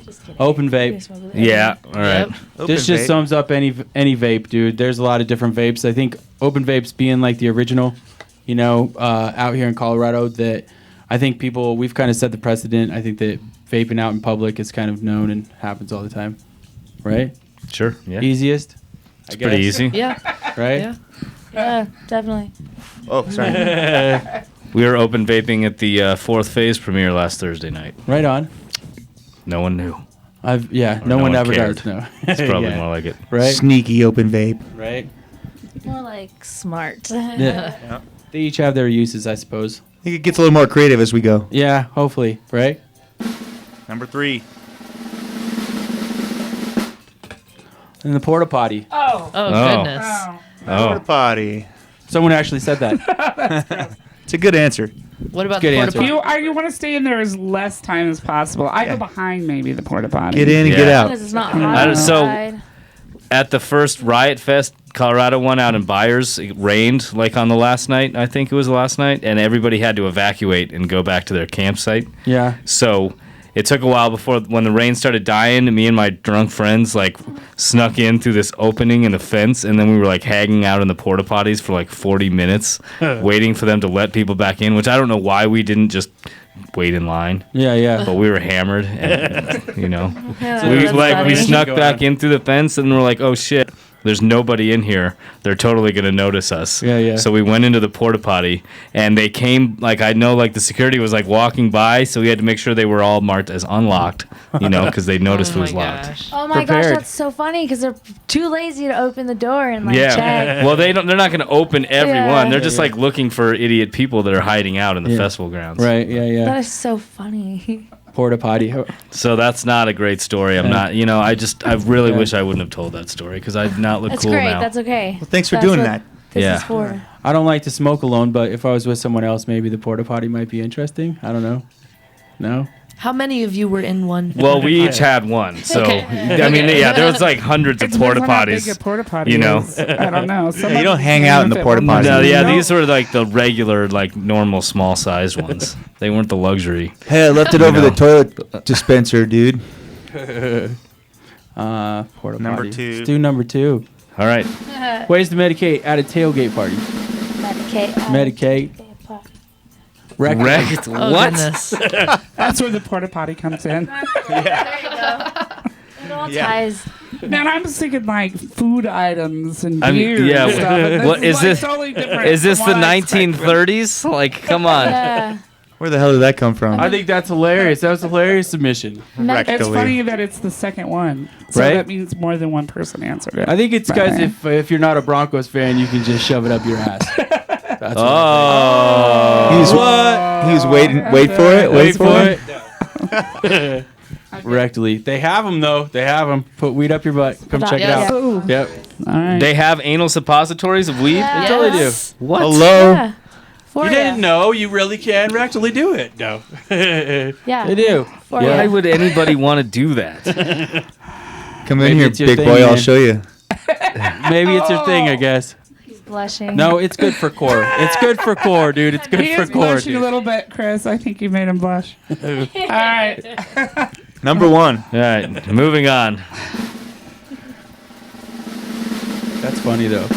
Just kidding. Open vape. Yeah, all right. This just sums up any vape, dude. There's a lot of different vapes. I think open vapes being like the original, out here in Colorado, that I think we've kind of set the precedent. I think that vaping out in public is kind of known and happens all the time, right? Sure. Yeah. Easiest. It's pretty easy. Yeah. Right. Yeah, definitely. Oh, sorry. We were open vaping at the fourth phase premiere last Thursday night. Right on. No one knew. No no one one ever cared. does. No. It's probably Yeah. more like it. Right. Sneaky open vape. Right. More like smart. Yeah. They each have their uses, I suppose. I think it gets a little more creative as we go. Yeah, hopefully, right? Number 3. And the porta potty. Oh, goodness. Porta potty. Someone actually said that. It's a good answer. What about Good the answer. porta You want to stay in there as less time as possible. I go behind maybe the porta potty. Get in and get out. Because it's not hot So outside. at the first Riot Fest Colorado one out in Byers, it rained like on the last night. I think it was the last night, and everybody had to evacuate and go back to their campsite. Yeah. So it took a while before, when the rain started dying, me and my drunk friends like snuck in through this opening in the fence, and then we were like hanging out in the porta potties for like 40 minutes, waiting for them to let people back in. Which I don't know why we didn't just wait in line. Yeah. But we were hammered, and Yeah, we that's funny. snuck back in through the fence, and we're like, oh shit. There's nobody in here. They're totally going to notice us. Yeah. So we went into the porta potty, and they came, like, I know, like, the security was, like, walking by, so we had to make sure they were all marked as unlocked, because they noticed it was locked. Oh my gosh, that's so funny because they're too lazy to open the door and like check. Well, they're not going to open everyone. Yeah. They're just, like, looking for idiot people that are hiding out in the festival grounds. Right, yeah. That is so funny. Porta potty. So that's not a great story. I'm not, I really wish I wouldn't have told that story, because I'd not look That's cool great. now. That's okay. Well, thanks for That's doing what that. This is for. I don't like to smoke alone, but if I was with someone else, maybe the porta potty might be interesting. I don't know. No? How many of you were in one? Well, we each had one. So, Okay. I mean, there was like hundreds of porta How potties. big a porta potty You know? is. I don't know. you don't hang out in the porta potty. No, these were like the regular, like normal, small-sized ones. They weren't the luxury. Hey, I left it over the toilet dispenser, dude. Porta Number potty. 2. Let's do number 2. All right. Ways to medicate at a tailgate party. Medicate. Wrecked. Oh, What? goodness. That's where the porta potty comes in. There you go. It all ties. Man, I'm just thinking like food items and I mean, beer yeah. and stuff. And What is like this? Totally different Is this the from what I expect. 1930s? Like, come on. Yeah. Where the hell did that come from? I think that's hilarious. That was a hilarious submission. It's funny that it's the second one. So Right? that means more than one person answered it. I think it's because if you're not a Broncos fan, you can just shove it up your ass. That's what Oh. He was waiting. Wait for it. Wait for it. Rectally. They have them, though. They have them. Put weed up your butt. Come check it Yes. out. Ooh. Yep. All right. They have anal suppositories of weed? Yeah. They totally do. Yes. What? Hello. Yeah. For You didn't know. You really can rectally do it. No. Yeah. They do. For Why ya. would anybody want to do that? Come in Maybe here, it's your big thing, boy. I'll man. show you. Maybe it's your thing, I guess. He's blushing. No, it's good for core. It's good for core, dude. It's good He for is core, blushing a dude. little bit, Chris. I think you made him blush. All right. Number 1. All right, moving on. That's funny, though.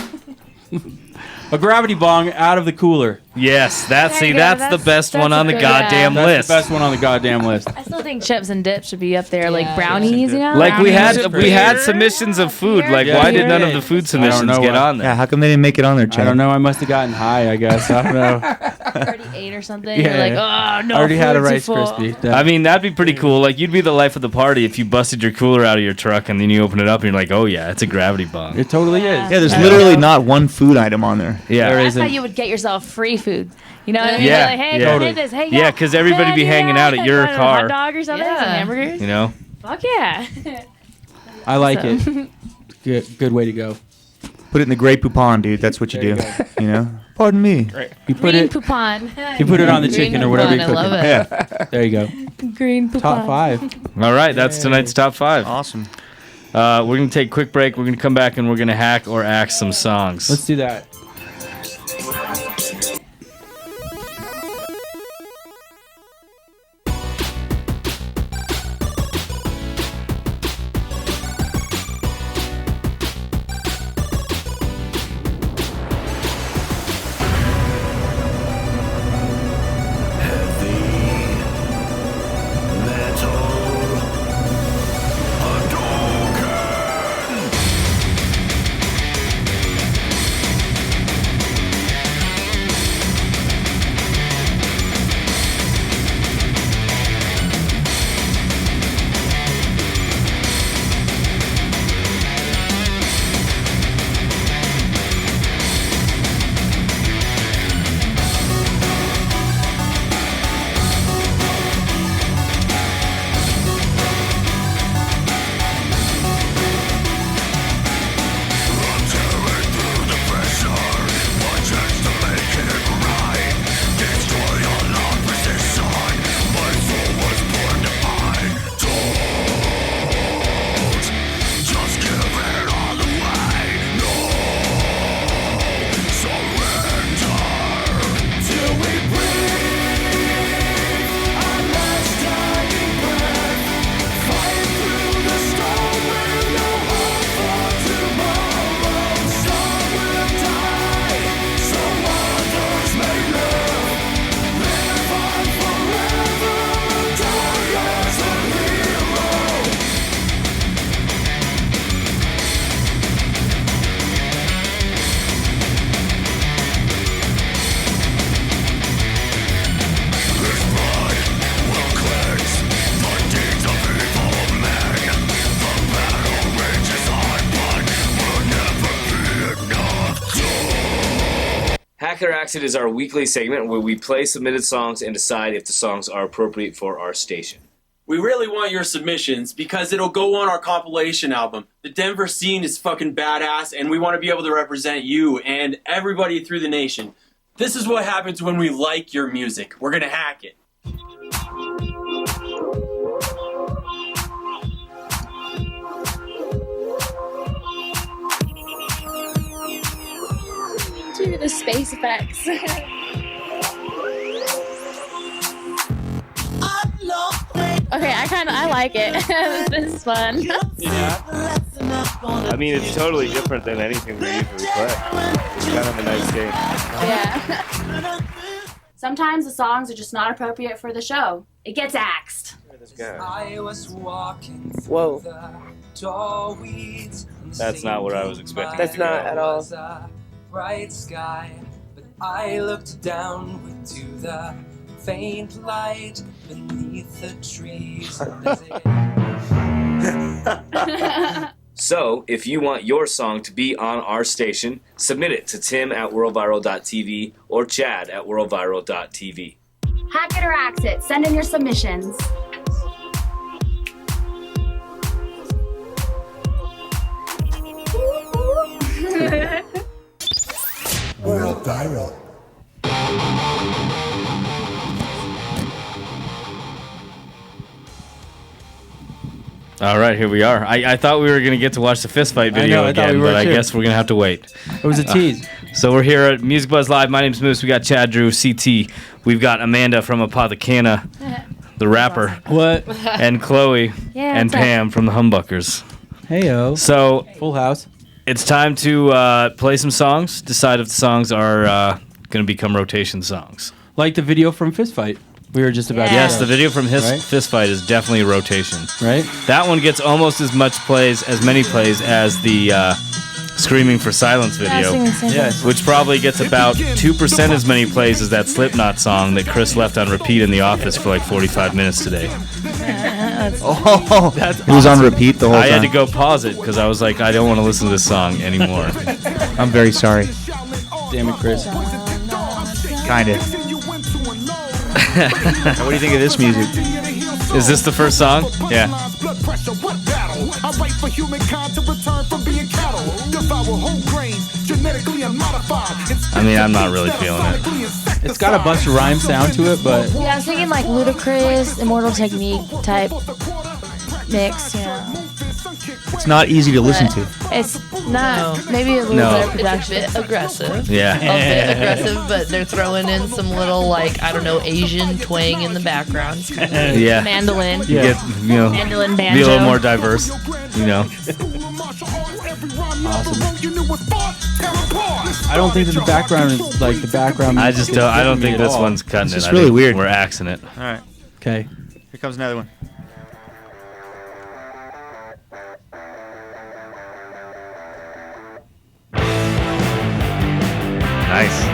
A gravity bong out of the cooler. Yes, There you go. that's the best That's one a on the good- goddamn That's list. the best one on the goddamn list. I still think chips and dips should be up there, like brownies, you know? Like we had Beer? submissions of food. Like Yeah, why did we none of did. the food I don't submissions know get why. on there? Yeah, how come they didn't make it on there, Chad? I don't know. I must have gotten high, I guess. I don't know. Already ate or something. Yeah. You're like, oh, no. I already had a food's Rice full." Krispie. I mean, that'd be pretty cool. Like you'd be the life of the party if you busted your cooler out of your truck and then you open it up and you're like, oh yeah, it's a gravity bomb. It totally is. Yeah, there's Yeah. literally not one food item on there. Yeah. There That's how isn't. you would get yourself free food. You know what I mean? Yeah, You're like, hey, yeah. go Totally. get this. Hey, Yeah, 'cause everybody Heck be hanging out at your Want a car. hot dog or something? Yeah. Some hamburgers? You know? Fuck yeah. I like it. Good way to go. Put it in the Grey Poupon, dude. That's what you There do. you You know? Pardon me. You put Green it. poupon. You put it on the Green chicken or whatever poupon, you I cook love it. Yeah. There you go. Green poupon. Top 5. All right, that's tonight's top 5. Awesome. We're gonna take a quick break. We're gonna come back and we're gonna hack or axe some songs. Let's do that. Metal. Hack It or Axe It is our weekly segment where we play submitted songs and decide if the songs are appropriate for our station. We really want your submissions because it'll go on our compilation album. The Denver scene is fucking badass, and we want to be able to represent you and everybody through the nation. This is what happens when we like your music. We're gonna hack it. To the space effects. Okay, I like it. This is fun. I mean, it's totally different than anything we usually play. It's kind of a nice game. Yeah. Sometimes the songs are just not appropriate for the show. It gets axed. I was walking Whoa. the tall weeds. That's not what I was expecting. That's not at all. Bright sky, but I looked downward to the faint light beneath the trees. So, if you want your song to be on our station, submit it to tim@worldviral.tv or chad@worldviral.tv. Hack it or axe it. Send in your submissions. World Viral. All right, here we are. I thought we were going to get to watch the fist fight video again, but I guess we're going to have to wait. It was a tease. So we're here at Music Buzz Live. My name's Moose. We got Chad, Drew, CT. We've got Amanda from Apothecanna, the rapper. What? And Chloe Yeah, and what's up? Pam from the Humbuckers. Heyo. So Full house. it's time to play some songs, decide if the songs are going to become rotation songs. Like the video from Fist Fight. We were just about to Yes, show. the video from his Right? Fist Fight is definitely a rotation. Right? That one gets almost as many plays as the Screaming for Silence video, Yes. which probably gets about 2% as many plays as that Slipknot song that Chris left on repeat in the office for like 45 minutes today. Oh, That's it was on repeat the whole I time. had to go pause it because I was like, I don't want to listen to this song anymore. I'm very sorry. Damn it, Chris. Kinda. What do you think of this music? Is this the first song? Yeah. I mean, I'm not really feeling it. It's got a bunch of rhyme sound to it, but Yeah, I was thinking like Ludacris, Immortal Technique type mix, you know. It's not easy to listen to. It's not, maybe a little No. bit of It's a production. bit aggressive. Yeah. A bit aggressive, but they're throwing in some little, like, I don't know, Asian twang in the background. It's kind of Yeah. Mandolin. You get, you know, Mandolin be a little banjo. more diverse, you know. I don't think that the background is like the background. I music just is don't. I don't getting me think at this all. one's cutting It's it. just I really think weird. We're axing it. All right. Okay. Here comes another one. Nice.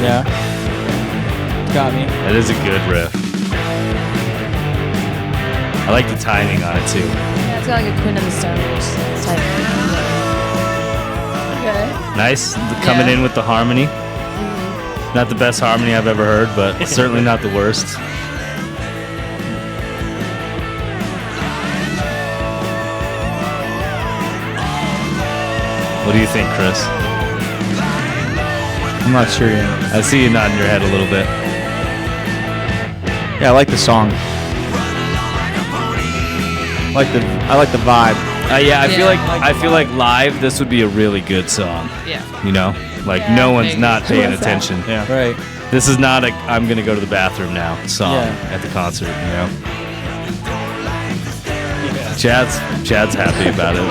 Yeah. Got me. That is a good riff. I like the timing on it too. Yeah, it's got like a Queen of the Stone Age type. Okay. Nice. Coming Yeah. in with the harmony. Not the best harmony I've ever heard, but certainly not the worst. What do you think, Chris? I'm not sure yet. I see you nodding your head a little bit. Yeah, I like the song. I like the vibe. Yeah, I Yeah. feel like live this would be a really good song. Yeah. You know, like Yeah. no one's not paying What's that? attention. Yeah. Right. This is not a I'm gonna go to the bathroom now song Yeah. at the concert. You know. Chad's happy about it.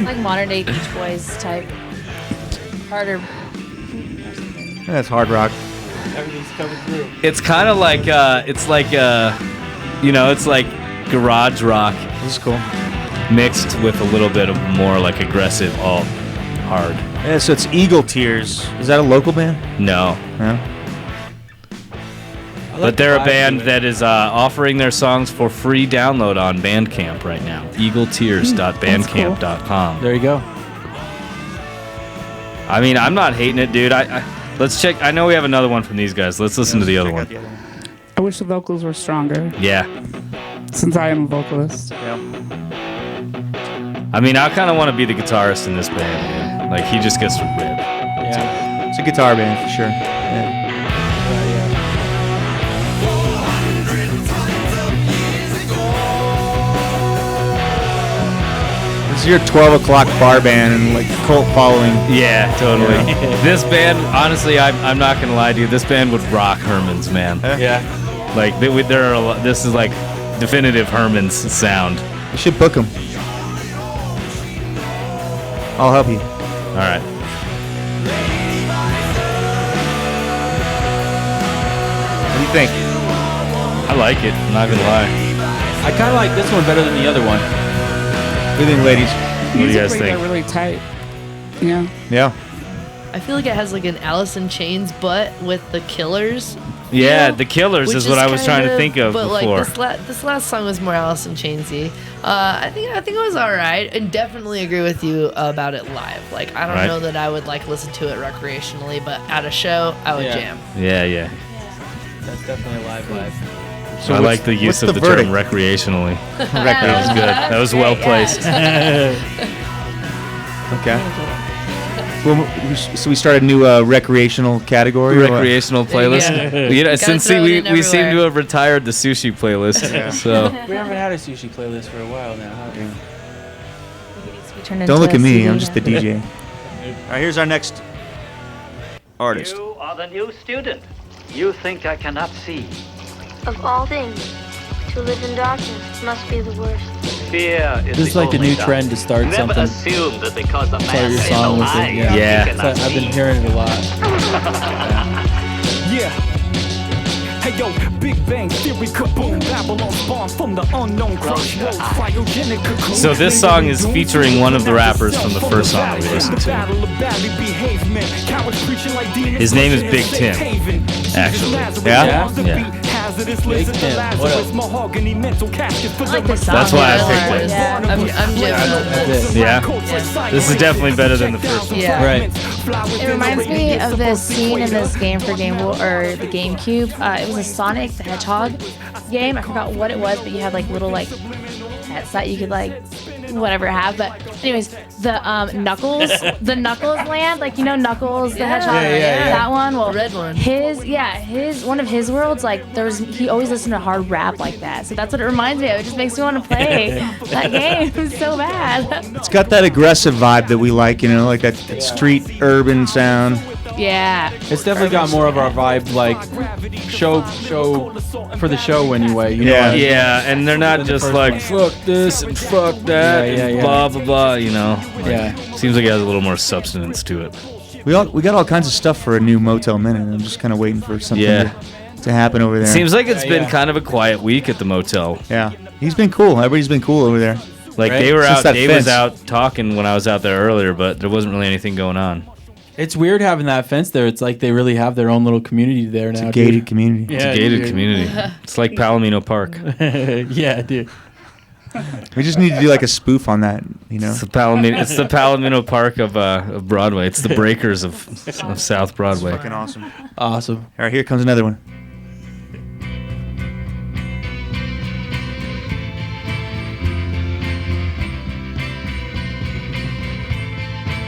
Like modern day Beach Boys type. Harder. That's hard rock. Everything's coming through. It's kind of like it's like it's like garage rock. This is cool. Mixed with a little bit of more like aggressive alt hard. Yeah, so it's Eagle Tears. Is that a local band? No. Yeah. But they're a band that is offering their songs for free download on Bandcamp right now. EagleTears.bandcamp.com. There you go. I mean, I'm not hating it, dude. Let's check. I know we have another one from these guys. Let's listen to the other one. I wish the vocals were stronger. Yeah. Since I am a vocalist. Yeah. I mean, I kind of want to be the guitarist in this band, dude. Like, he just gets to rip. Yeah. It's a guitar band for sure. Yeah. This is your 12 o'clock bar band and like cult following. Yeah, totally. This band, honestly, I'm not gonna lie to you. This band would rock Herman's, man. Yeah. Like there are a lot, this is like definitive Herman's sound. You should book them. I'll help you. All right. What do you think? I like it. I'm not gonna lie. I kind of like this one better than the other one. What do you think, ladies? What do you guys think? They're really tight. Yeah. Yeah. I feel like it has like an Alice in Chains, but with the Killers. Yeah, you know? the Killers Which is what I was trying to think of but before. Like this last song was more Alice in Chainsy. I think it was all right, and definitely agree with you about it live. Like I don't know that I would like listen to it recreationally, but at a show I would jam. Yeah. That's definitely a live. So I like the use of the term recreationally. That was good. That was well placed. Okay. Well, so we started a new recreational category. Recreational playlist. Yeah. You know, since we seem to have retired the sushi playlist. Yeah. So We haven't had a sushi playlist for a while now, have we? Don't look at me. I'm just the DJ. All right, here's our next artist. You are the new student. You think I cannot see. Of all things, to live in darkness must be the worst. Fear is This is like the new trend to start Never something. assume that because a Start man your has song no with it. eyes, Yeah. he cannot I've been see. hearing it a lot. Yeah. Hey yo, Big Bang Theory, kaboom, Babylon spawn from the unknown crush. Cryogenic cocoon. So this song is featuring one of the rappers from the first song that we listened to. His name is Big Tim, actually. Yeah? Big Tim. What else? I like this song. That's why I picked it. Yeah. I'm jamming with it. Yeah? This is definitely better than the first one. Yeah. Right. It reminds me of this scene in this game for or the GameCube. It was a Sonic the Hedgehog game. I forgot what it was, but you had like little like pets that you could like whatever have. But anyways, the Knuckles, the Knuckles land, like Knuckles the Hedgehog, that one. Well, red one. His one of his worlds, like he always listened to hard rap like that. So that's what it reminds me of. It just makes me want to play that game. It's so bad. It's got that aggressive vibe that we like, like that street urban sound. Yeah. It's definitely got more of our vibe, like show for the show anyway. You know what I mean? Yeah, and they're not just like fuck this and fuck that and blah blah blah. Yeah. Seems like it has a little more substance to it. We got all kinds of stuff for a new Motel Minute. I'm just kind of waiting for something to happen over there. Seems like it's been kind of a quiet week at the motel. Yeah, he's been cool. Everybody's been cool over there. Like Right? they were Since out, that Dave fence. was out talking when I was out there earlier, but there wasn't really anything going on. It's weird having that fence there. It's like they really have their own little community there now. It's a gated community. It's a gated community. It's like Palomino Park. Yeah, dude. We just need to do like a spoof on that, It's the Palomino Park of Broadway. It's the breakers of South Broadway. Fucking awesome. Awesome. All right, here comes another one.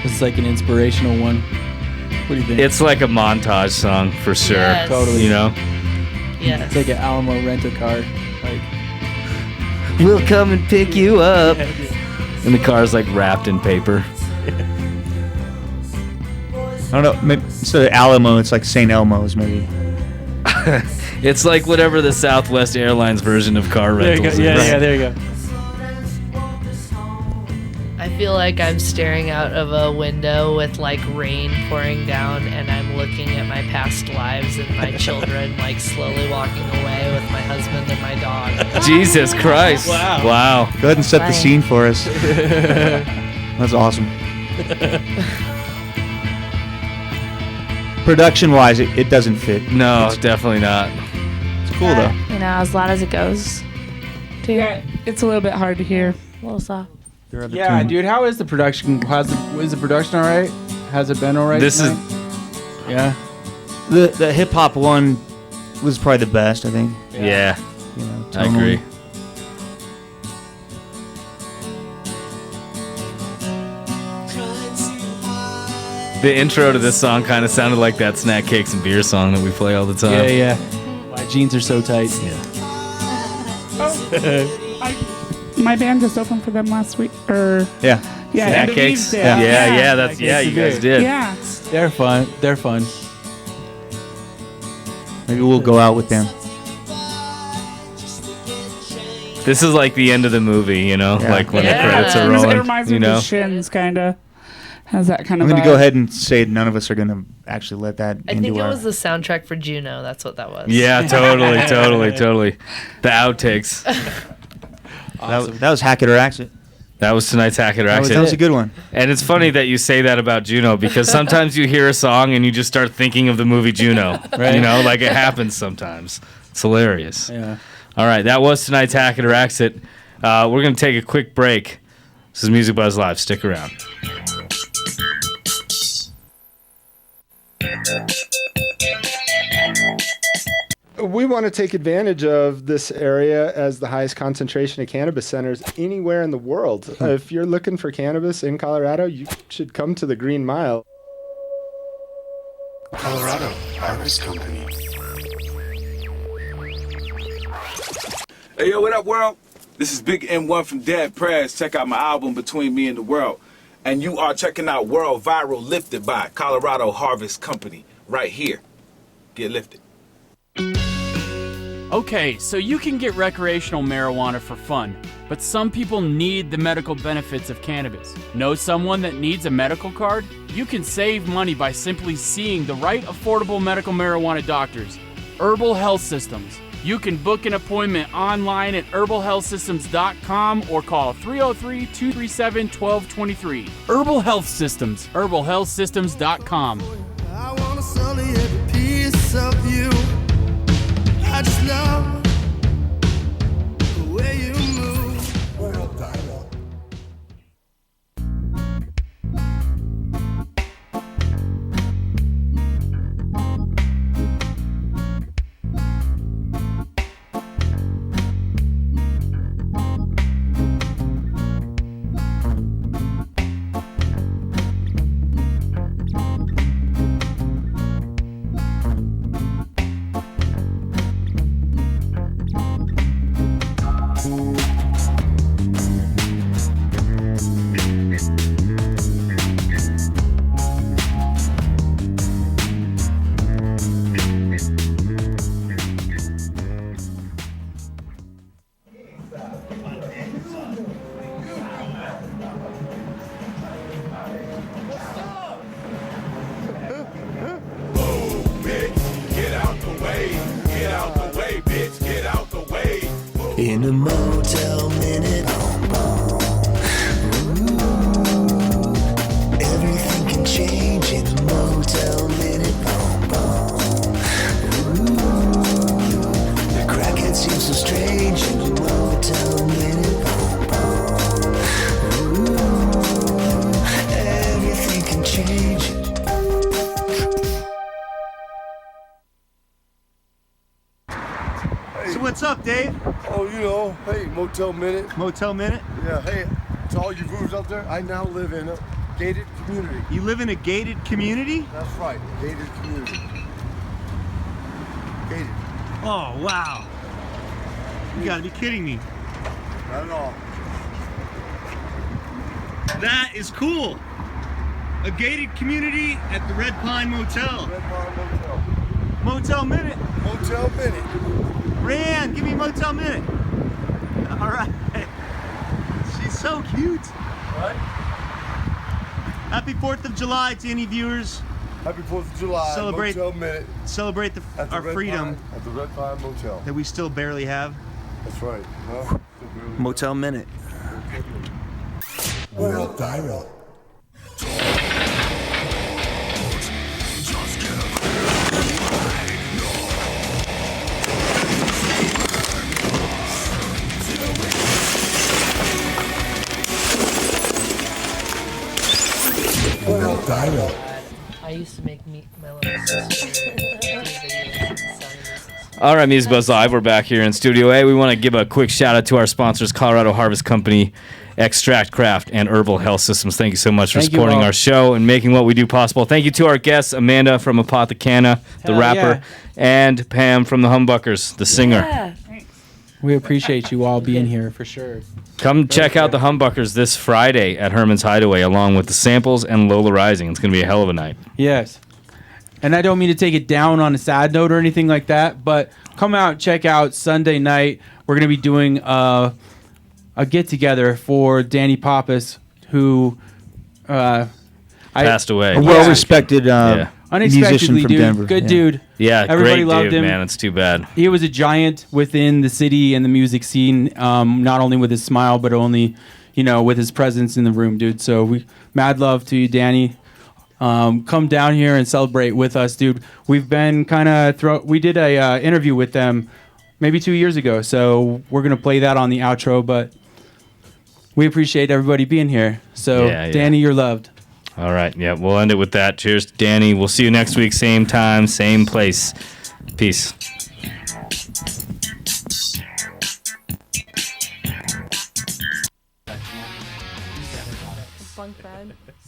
This is like an inspirational one. What do you think? It's like a montage song for sure. Yes. Totally. Yes. It's like an Alamo rent-a-car. Like, We'll come and pick you up. And the car's like wrapped in paper. I don't know. Maybe instead of Alamo, it's like St. Elmo's, maybe. It's like whatever the Southwest Airlines version of car there you rentals go. is. Yeah, there you go. I feel like I'm staring out of a window with like rain pouring down, and I'm looking at my past lives and my children like slowly walking away with my husband and my dog. Jesus Christ. Wow. Go ahead and set the scene for us. That's awesome. Production-wise, it doesn't fit. No, definitely not. It's cool, though. As loud as it goes. Too. Yeah, it's a little bit hard to hear. A little soft. Yeah, dude. How is the production? Is the production all right? Has it been all right? This tonight? Yeah. The hip hop one was probably the best, I think. Yeah. You know, I agree. The intro to this song kind of sounded like that Snack Cakes and Beer song that we play all the time. Yeah, yeah. My jeans are so tight. Yeah. My band just opened for them last week. Yeah. Yeah. Snack Cakes. Yeah. That's you guys did. Yeah. They're fun. They're fun. Maybe we'll go out with them. This is like the end of the movie, you know, like when the credits are rolling. It reminds me of the Shins, kind of. Has that kind of I'm going vibe. to go ahead and say none of us are going to actually let that I into think it our... was the soundtrack for Juno. That's what that was. Yeah, totally. The outtakes. Awesome. That was Hack It or Axe It. That was tonight's Hack It or Axe It. That was a good one. And it's funny that you say that about Juno because sometimes you hear a song and you just start thinking of the movie Juno. Right. You know, like it happens sometimes. It's hilarious. Yeah. All right, that was tonight's Hack It or Axe It. We're going to take a quick break. This is Music Buzz Live. Stick around. We want to take advantage of this area as the highest concentration of cannabis centers anywhere in the world. If you're looking for cannabis in Colorado, you should come to the Green Mile. Colorado Harvest Company. Hey, yo, what up, world? This is Big M1 from Dead Prez. Check out my album, Between Me and the World. And you are checking out World Viral Lifted by Colorado Harvest Company right here. Get lifted. Okay, so you can get recreational marijuana for fun, but some people need the medical benefits of cannabis. Know someone that needs a medical card? You can save money by simply seeing the right affordable medical marijuana doctors. Herbal Health Systems. You can book an appointment online at herbalhealthsystems.com or call 303-237-1223. Herbal Health Systems. herbalhealthsystems.com. I wanna sully every piece of you. I just love the way you move. World Viral. In a motel minute, ooh, everything can change in a motel minute, ooh, the crackhead seems so strange in a motel minute, ooh, everything can change. So what's up, Dave? Oh, you know, hey, Motel Minute. Motel Minute? Yeah, hey, to all you viewers out there, I now live in a gated community. You live in a gated community? That's right, gated community. Gated. Oh, wow. You gotta be kidding me. Not at all. That is cool. A gated community at the Red Pine Motel. Red Pine Motel. Motel Minute. Motel Minute. Rand, give me Motel Minute. All right. She's so cute. What? Happy 4th of July to any viewers. Happy 4th of July. Celebrate, Motel Minute. Celebrate our freedom. At the Red Pine Motel. That we still barely have. That's right. Huh? Motel Minute. World Viral. World WORLDVIRAL. I used to make my little sister do videos. All right, Music Buzz Live. We're back here in Studio A. We want to give a quick shout out to our sponsors, Colorado Harvest Company, Extract Craft, and Herbal Health Systems. Thank you so much for supporting our show and making what we do possible. Thank you to our guests, Amanda from Apothecanna, the rapper, and Pam from the Humbuckers, the singer. We appreciate you all being here for sure. Come check out the Humbuckers this Friday at Herman's Hideaway, along with the Samples and Lola Rising. It's going to be a hell of a night. Yes. And I don't mean to take it down on a sad note or anything like that, but come out, check out Sunday night. We're going to be doing a get-together for Danny Pappas, who passed away. A well-respected unexpectedly, musician from dude. Denver. Good dude. Yeah, everybody great loved dude, him. man. It's too bad. He was a giant within the city and the music scene, not only with his smile, but only, with his presence in the room, dude. So mad love to you, Danny. Come down here and celebrate with us, dude. We've been we did a interview with them maybe 2 years ago, so we're gonna play that on the outro. But we appreciate everybody being here. So, Danny, you're loved. All right, yeah, we'll end it with that. Cheers, Danny. We'll see you next week, same time, same place. Peace.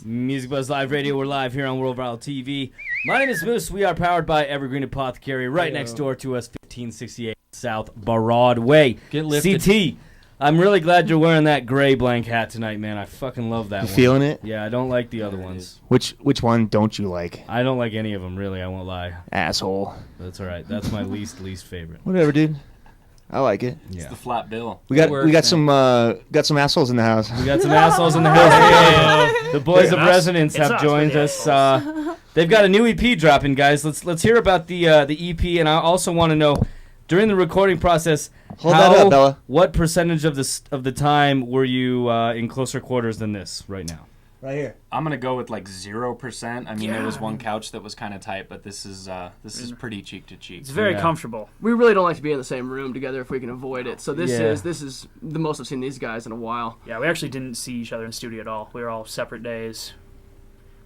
Music Buzz Live Radio. We're live here on World Viral TV. My name is Moose. We are powered by Evergreen Apothecary, right next door to us, 1568 South Broadway. Get lifted. CT. I'm really glad you're wearing that gray blank hat tonight, man. I fucking love that one. Feeling it? Yeah, I don't like the other ones. Which one don't you like? I don't like any of them, really. I won't lie. Asshole. That's all right. That's my least favorite. Whatever, dude. I like it. Yeah. It's the flat bill. We got some assholes in the house. We got some assholes in the house. Yeah. The boys of Resonance have joined us. They've got a new EP dropping, guys. Let's hear about the EP, and I also want to know during the recording process. Hold that up, Bella. What percentage of the time were you in closer quarters than this right now? Right here. I'm gonna go with like 0%. I mean, there was one couch that was kind of tight, but this is pretty cheek to cheek. It's very comfortable. We really don't like to be in the same room together if we can avoid it. So this is the most I've seen these guys in a while. Yeah, we actually didn't see each other in studio at all. We were all separate days.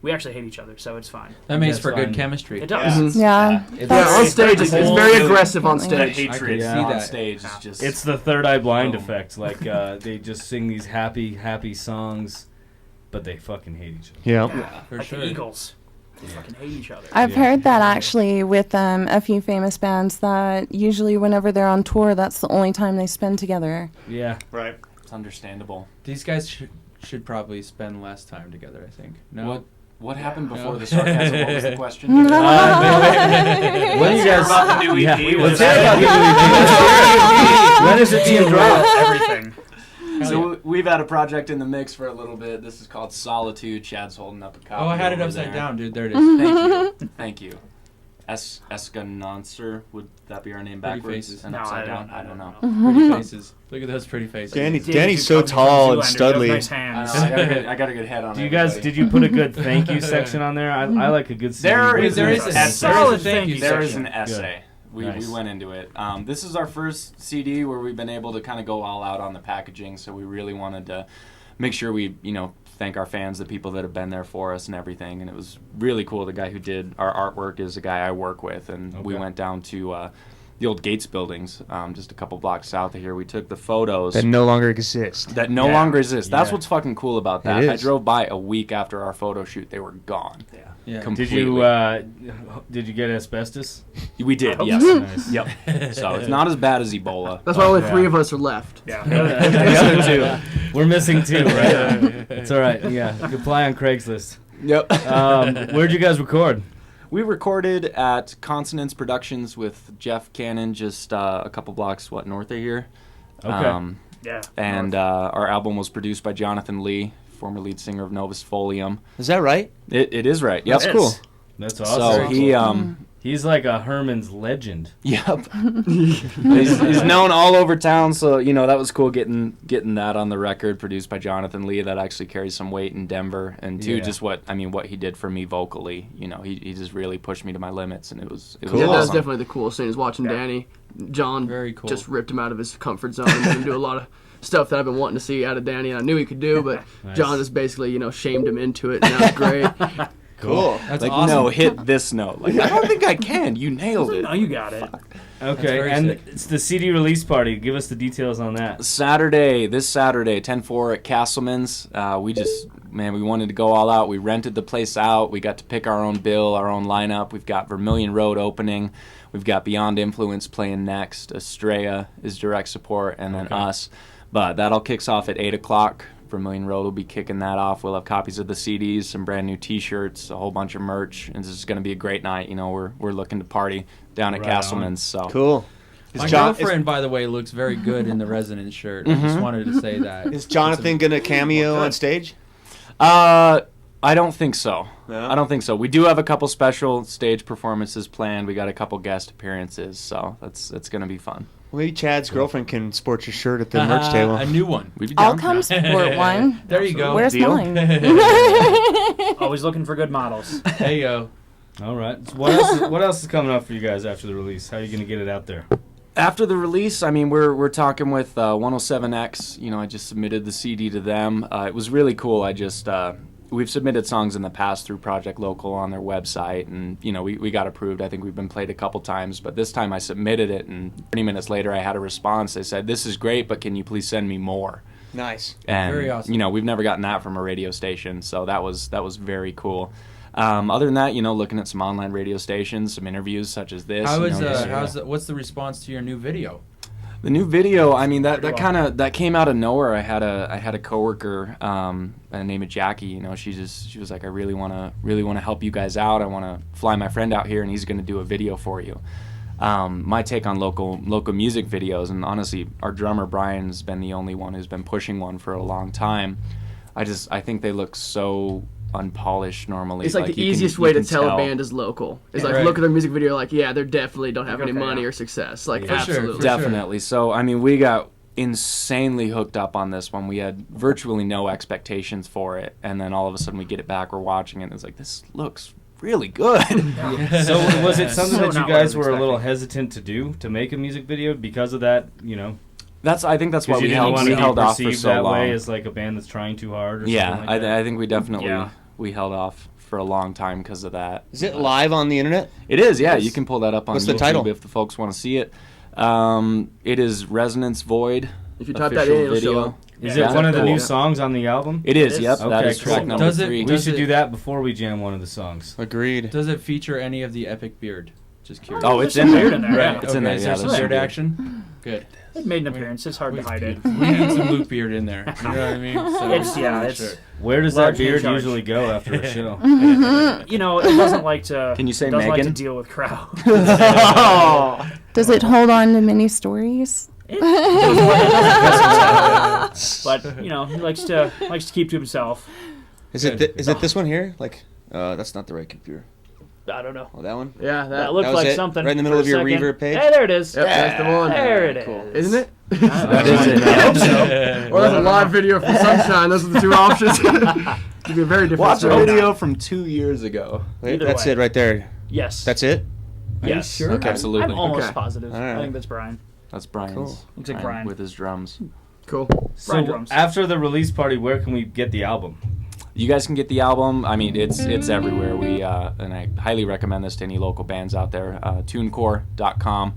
We actually hate each other, so it's fine. That makes for good chemistry. It does. Yeah. On stage, it's very aggressive on stage. The hatred on stage is just... It's the third eye blind effect. Like, they just sing these happy songs, but they fucking hate each other. Yeah, for sure. The Eagles. They fucking hate each other. I've heard that actually with a few famous bands that usually whenever they're on tour, that's the only time they spend together. Yeah. Right. It's understandable. These guys should probably spend less time together, I think. No? What happened before the sarcasm? What was the question? What do you guys about the new EP? Let's hear about the new EP. When is it being dropped? Everything. So we've had a project in the mix for a little bit. This is called Solitude. Chad's holding up a copy. Oh, I had it over upside there. down, dude. There it is. Thank you. Escanoncer, would that be our name Pretty backwards faces. and No, upside I down? don't I don't know. Pretty faces. Look at those pretty faces. Danny's so tall and studly. Nice hands. I got a good head on. Do you guys? Did you put a good thank you section on there? I like a good. There is a solid thank you There is section. an essay. We went into it. This is our first CD where we've been able to kind of go all out on the packaging. So we really wanted to make sure we, thank our fans, the people that have been there for us and everything. And it was really cool. The guy who did our artwork is a guy I work with. And we went down to the old Gates buildings, just a couple blocks south of here. We took the photos. That no longer exist. That no longer exist. That's what's fucking cool about that. It I is. drove by a week after our photo shoot. They were gone. Yeah. Completely. Did you get asbestos? We did, yes. Nice. Yep. So it's not as bad as Ebola. That's why only 3 of us are left. Yeah. We're missing 2, right? It's all right. Yeah. Apply on Craigslist. Yep. Where'd you guys record? We recorded at Consonance Productions with Jeff Cannon, just a couple blocks north of here. Okay. Yeah. And our album was produced by Jonathan Lee, former lead singer of Novus Folium. Is that right? It is right. Yep. That's cool. That's awesome. So he's like a Herman's legend. Yep. he's known all over town, so that was cool getting that on the record, produced by Jonathan Lee. That actually carries some weight in Denver, and just what he did for me vocally. He just really pushed me to my limits, and it was Yeah, awesome. that's definitely the coolest thing is watching Danny. John Very cool. just ripped him out of his comfort zone and made him do a lot of stuff that I've been wanting to see out of Danny, and I knew he could do, but Nice. John just basically shamed him into it, and that was great. Cool. That's like, awesome. No, hit this note. Like, I don't think I can. You nailed it. No, you got it. Okay, and it's the CD release party. Give us the details on that. This Saturday, 10/4 at Castleman's. We wanted to go all out. We rented the place out. We got to pick our own bill, our own lineup. We've got Vermilion Road opening. We've got Beyond Influence playing next. Estrella is direct support, and then us. But that all kicks off at 8 o'clock. Vermilion Road will be kicking that off. We'll have copies of the CDs, some brand new T-shirts, a whole bunch of merch, and this is going to be a great night. You know, we're looking to party down at Castleman's. So cool. My girlfriend, by the way, looks very good in the Resonance shirt. I just wanted to say that. Is Jonathan going to cameo on stage? I don't think so. No? I don't think so. We do have a couple special stage performances planned. We got a couple guest appearances, so it's going to be fun. Well, maybe Chad's girlfriend can sport your shirt at the merch table. A new one. I'll come sport one. There you go. Where's mine? Always looking for good models. There you go. All right. So what else is coming up for you guys after the release? How are you going to get it out there? After the release, I mean, we're talking with 107X. You know, I just submitted the CD to them. It was really cool. We've submitted songs in the past through Project Local on their website, and you know we got approved. I think we've been played a couple times, but this time I submitted it, and 30 minutes later I had a response. They said, "This is great, but can you please send me more?" Nice. And very awesome. You know, we've never gotten that from a radio station, so that was very cool. Other than that, you know, looking at some online radio stations, some interviews such as this. What's the response to your new video? The new video, I mean, that came out of nowhere. I had a coworker by the name of Jackie. You know, she was like, I really want to help you guys out. I want to fly my friend out here, and he's going to do a video for you. My take on local music videos, and honestly, our drummer Brian has been the only one who's been pushing one for a long time. I think they look so unpolished normally. It's like the easiest way to tell a band is local. It's like, look at their music video, like, yeah, they definitely don't have any money or success. Like, absolutely. Definitely. So, I mean, we got insanely hooked up on this one. We had virtually no expectations for it, and then all of a sudden we get it back, we're watching it, and it's like, this looks really good. So was it something that you guys were a little hesitant to do, to make a music video because of that, you know? I think that's why we held off for so that long. way as like a band that's trying too hard or yeah, something like that? I think we definitely we held off for a long time because of that. Is it live on the internet? It is, yeah. You can pull that up on What's YouTube the title? if the folks want to see it. It is Resonance Void. If you type that in, it'll show up. Is it one of the new songs on the album? It is, yep. Okay, that is cool. track number 3. We should do that before we jam one of the songs. Agreed. Does it feature any of the Epic Beard? Just curious. Oh, it's in there. Right. It's in there, Is yeah. there some beard action? Good. It made an appearance. It's hard to hide it. We need some Luke Beard in there. You know what I mean? So Where does that beard usually go after a show? You know, it doesn't like to. Can you say doesn't like to Megan? deal with crowds. Does it hold on to mini stories? But you know, he likes to keep to himself. Is it this one here? Like, that's not the right computer. I don't know. Oh, that one? Yeah, that looked like it? something. Right in the middle for of your a second. reverb page? Hey, there it is. Yep, that's the one. There it is. Cool. Isn't it? That is it. I hope so. Or there's a live video from Sunshine. Those are the two options. It'd be a very different Watch a story. video from 2 years ago. Wait, that's it right there. Yes. That's it? Yes. Sure? Okay. Absolutely. I'm almost Okay. positive. All right. I think that's Brian. That's Brian's. Cool. Looks like Brian. With his drums. Cool. Brian So drums. after the release party, where can we get the album? You guys can get the album. I mean, it's everywhere. We and I highly recommend this to any local bands out there. TuneCore.com.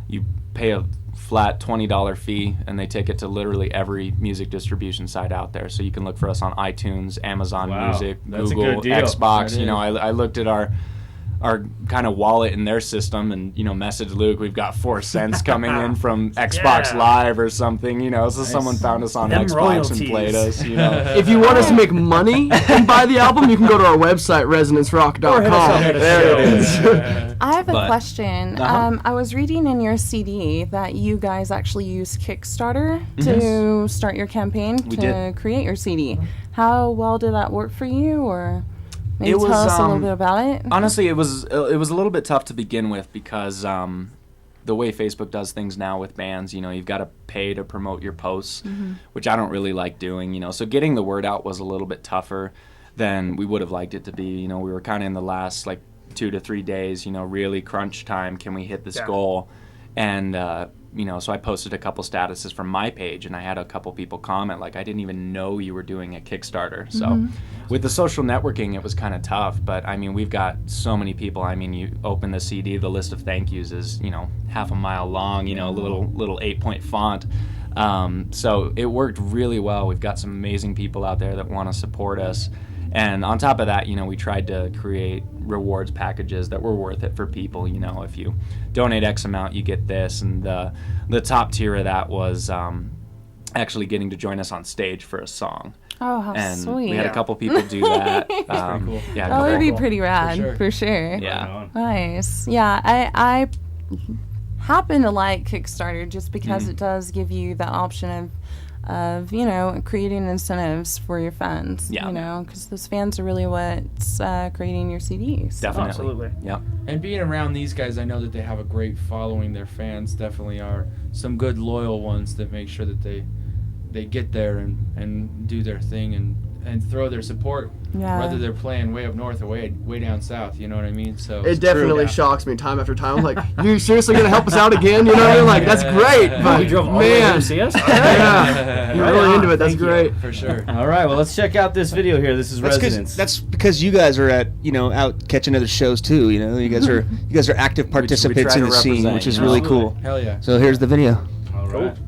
You pay a flat $20 fee, and they take it to literally every music distribution site out there. So you can look for us on iTunes, Amazon Music, that's a Google, good deal. Xbox. That You know, is. I looked at our kind of wallet in their system, and you know, message Luke, we've got 4 cents coming in from Xbox Yeah. Live or something. You know, so someone found us on Them Xbox royalties. and played us. You know. If you want us to make money and buy the album, you can go to our website, resonancerock.com. There it is. I have a But- question. Uh-huh. I was reading in your CD that you guys actually use Kickstarter to start your campaign We to did. create your CD. How well did that work for you, or maybe It tell was, us a little bit about it? Honestly, it was a little bit tough to begin with because the way Facebook does things now with bands, you know, you've got to pay to promote your posts, which I don't really like doing, you know. So getting the word out was a little bit tougher than we would have liked it to be. You know, we were kind of in the last like 2 to 3 days, you know, really crunch time. Can we hit this goal? And so I posted a couple statuses from my page, and I had a couple people comment like, I didn't even know you were doing a Kickstarter. So with the social networking, it was kind of tough, but I mean, we've got so many people. I mean, you open the CD, the list of thank yous is, half a mile long, little 8-point font. So it worked really well. We've got some amazing people out there that want to support us. And on top of that, we tried to create rewards packages that were worth it for people. If you donate X amount, you get this. And the top tier of that was actually getting to join us on stage for a song. Oh, how and sweet. We had a couple people do that. That's pretty cool. Yeah, that would be pretty rad, for sure. Yeah. Nice. Yeah, I happen to like Kickstarter just because it does give you the option of creating incentives for your fans. Yeah. Because those fans are really what's creating your CDs. Definitely. Absolutely. Yeah. And being around these guys, I know that they have a great following. Their fans definitely are some good loyal ones that make sure that they get there and do their thing and throw their support, whether they're playing way up north or way down south. You know what I mean? So it definitely shocks me time after time. I'm like, you seriously gonna help us out again? You know what I mean? Like, that's great. But you drove all the way to see us? Yeah, you're really into it. That's great. For sure. All right, well, let's check out this video here. This is Resonance. That's because you guys are at out catching other shows too. You guys are active participants in the scene, which is really cool. Hell yeah. So here's the video. All right. Cool.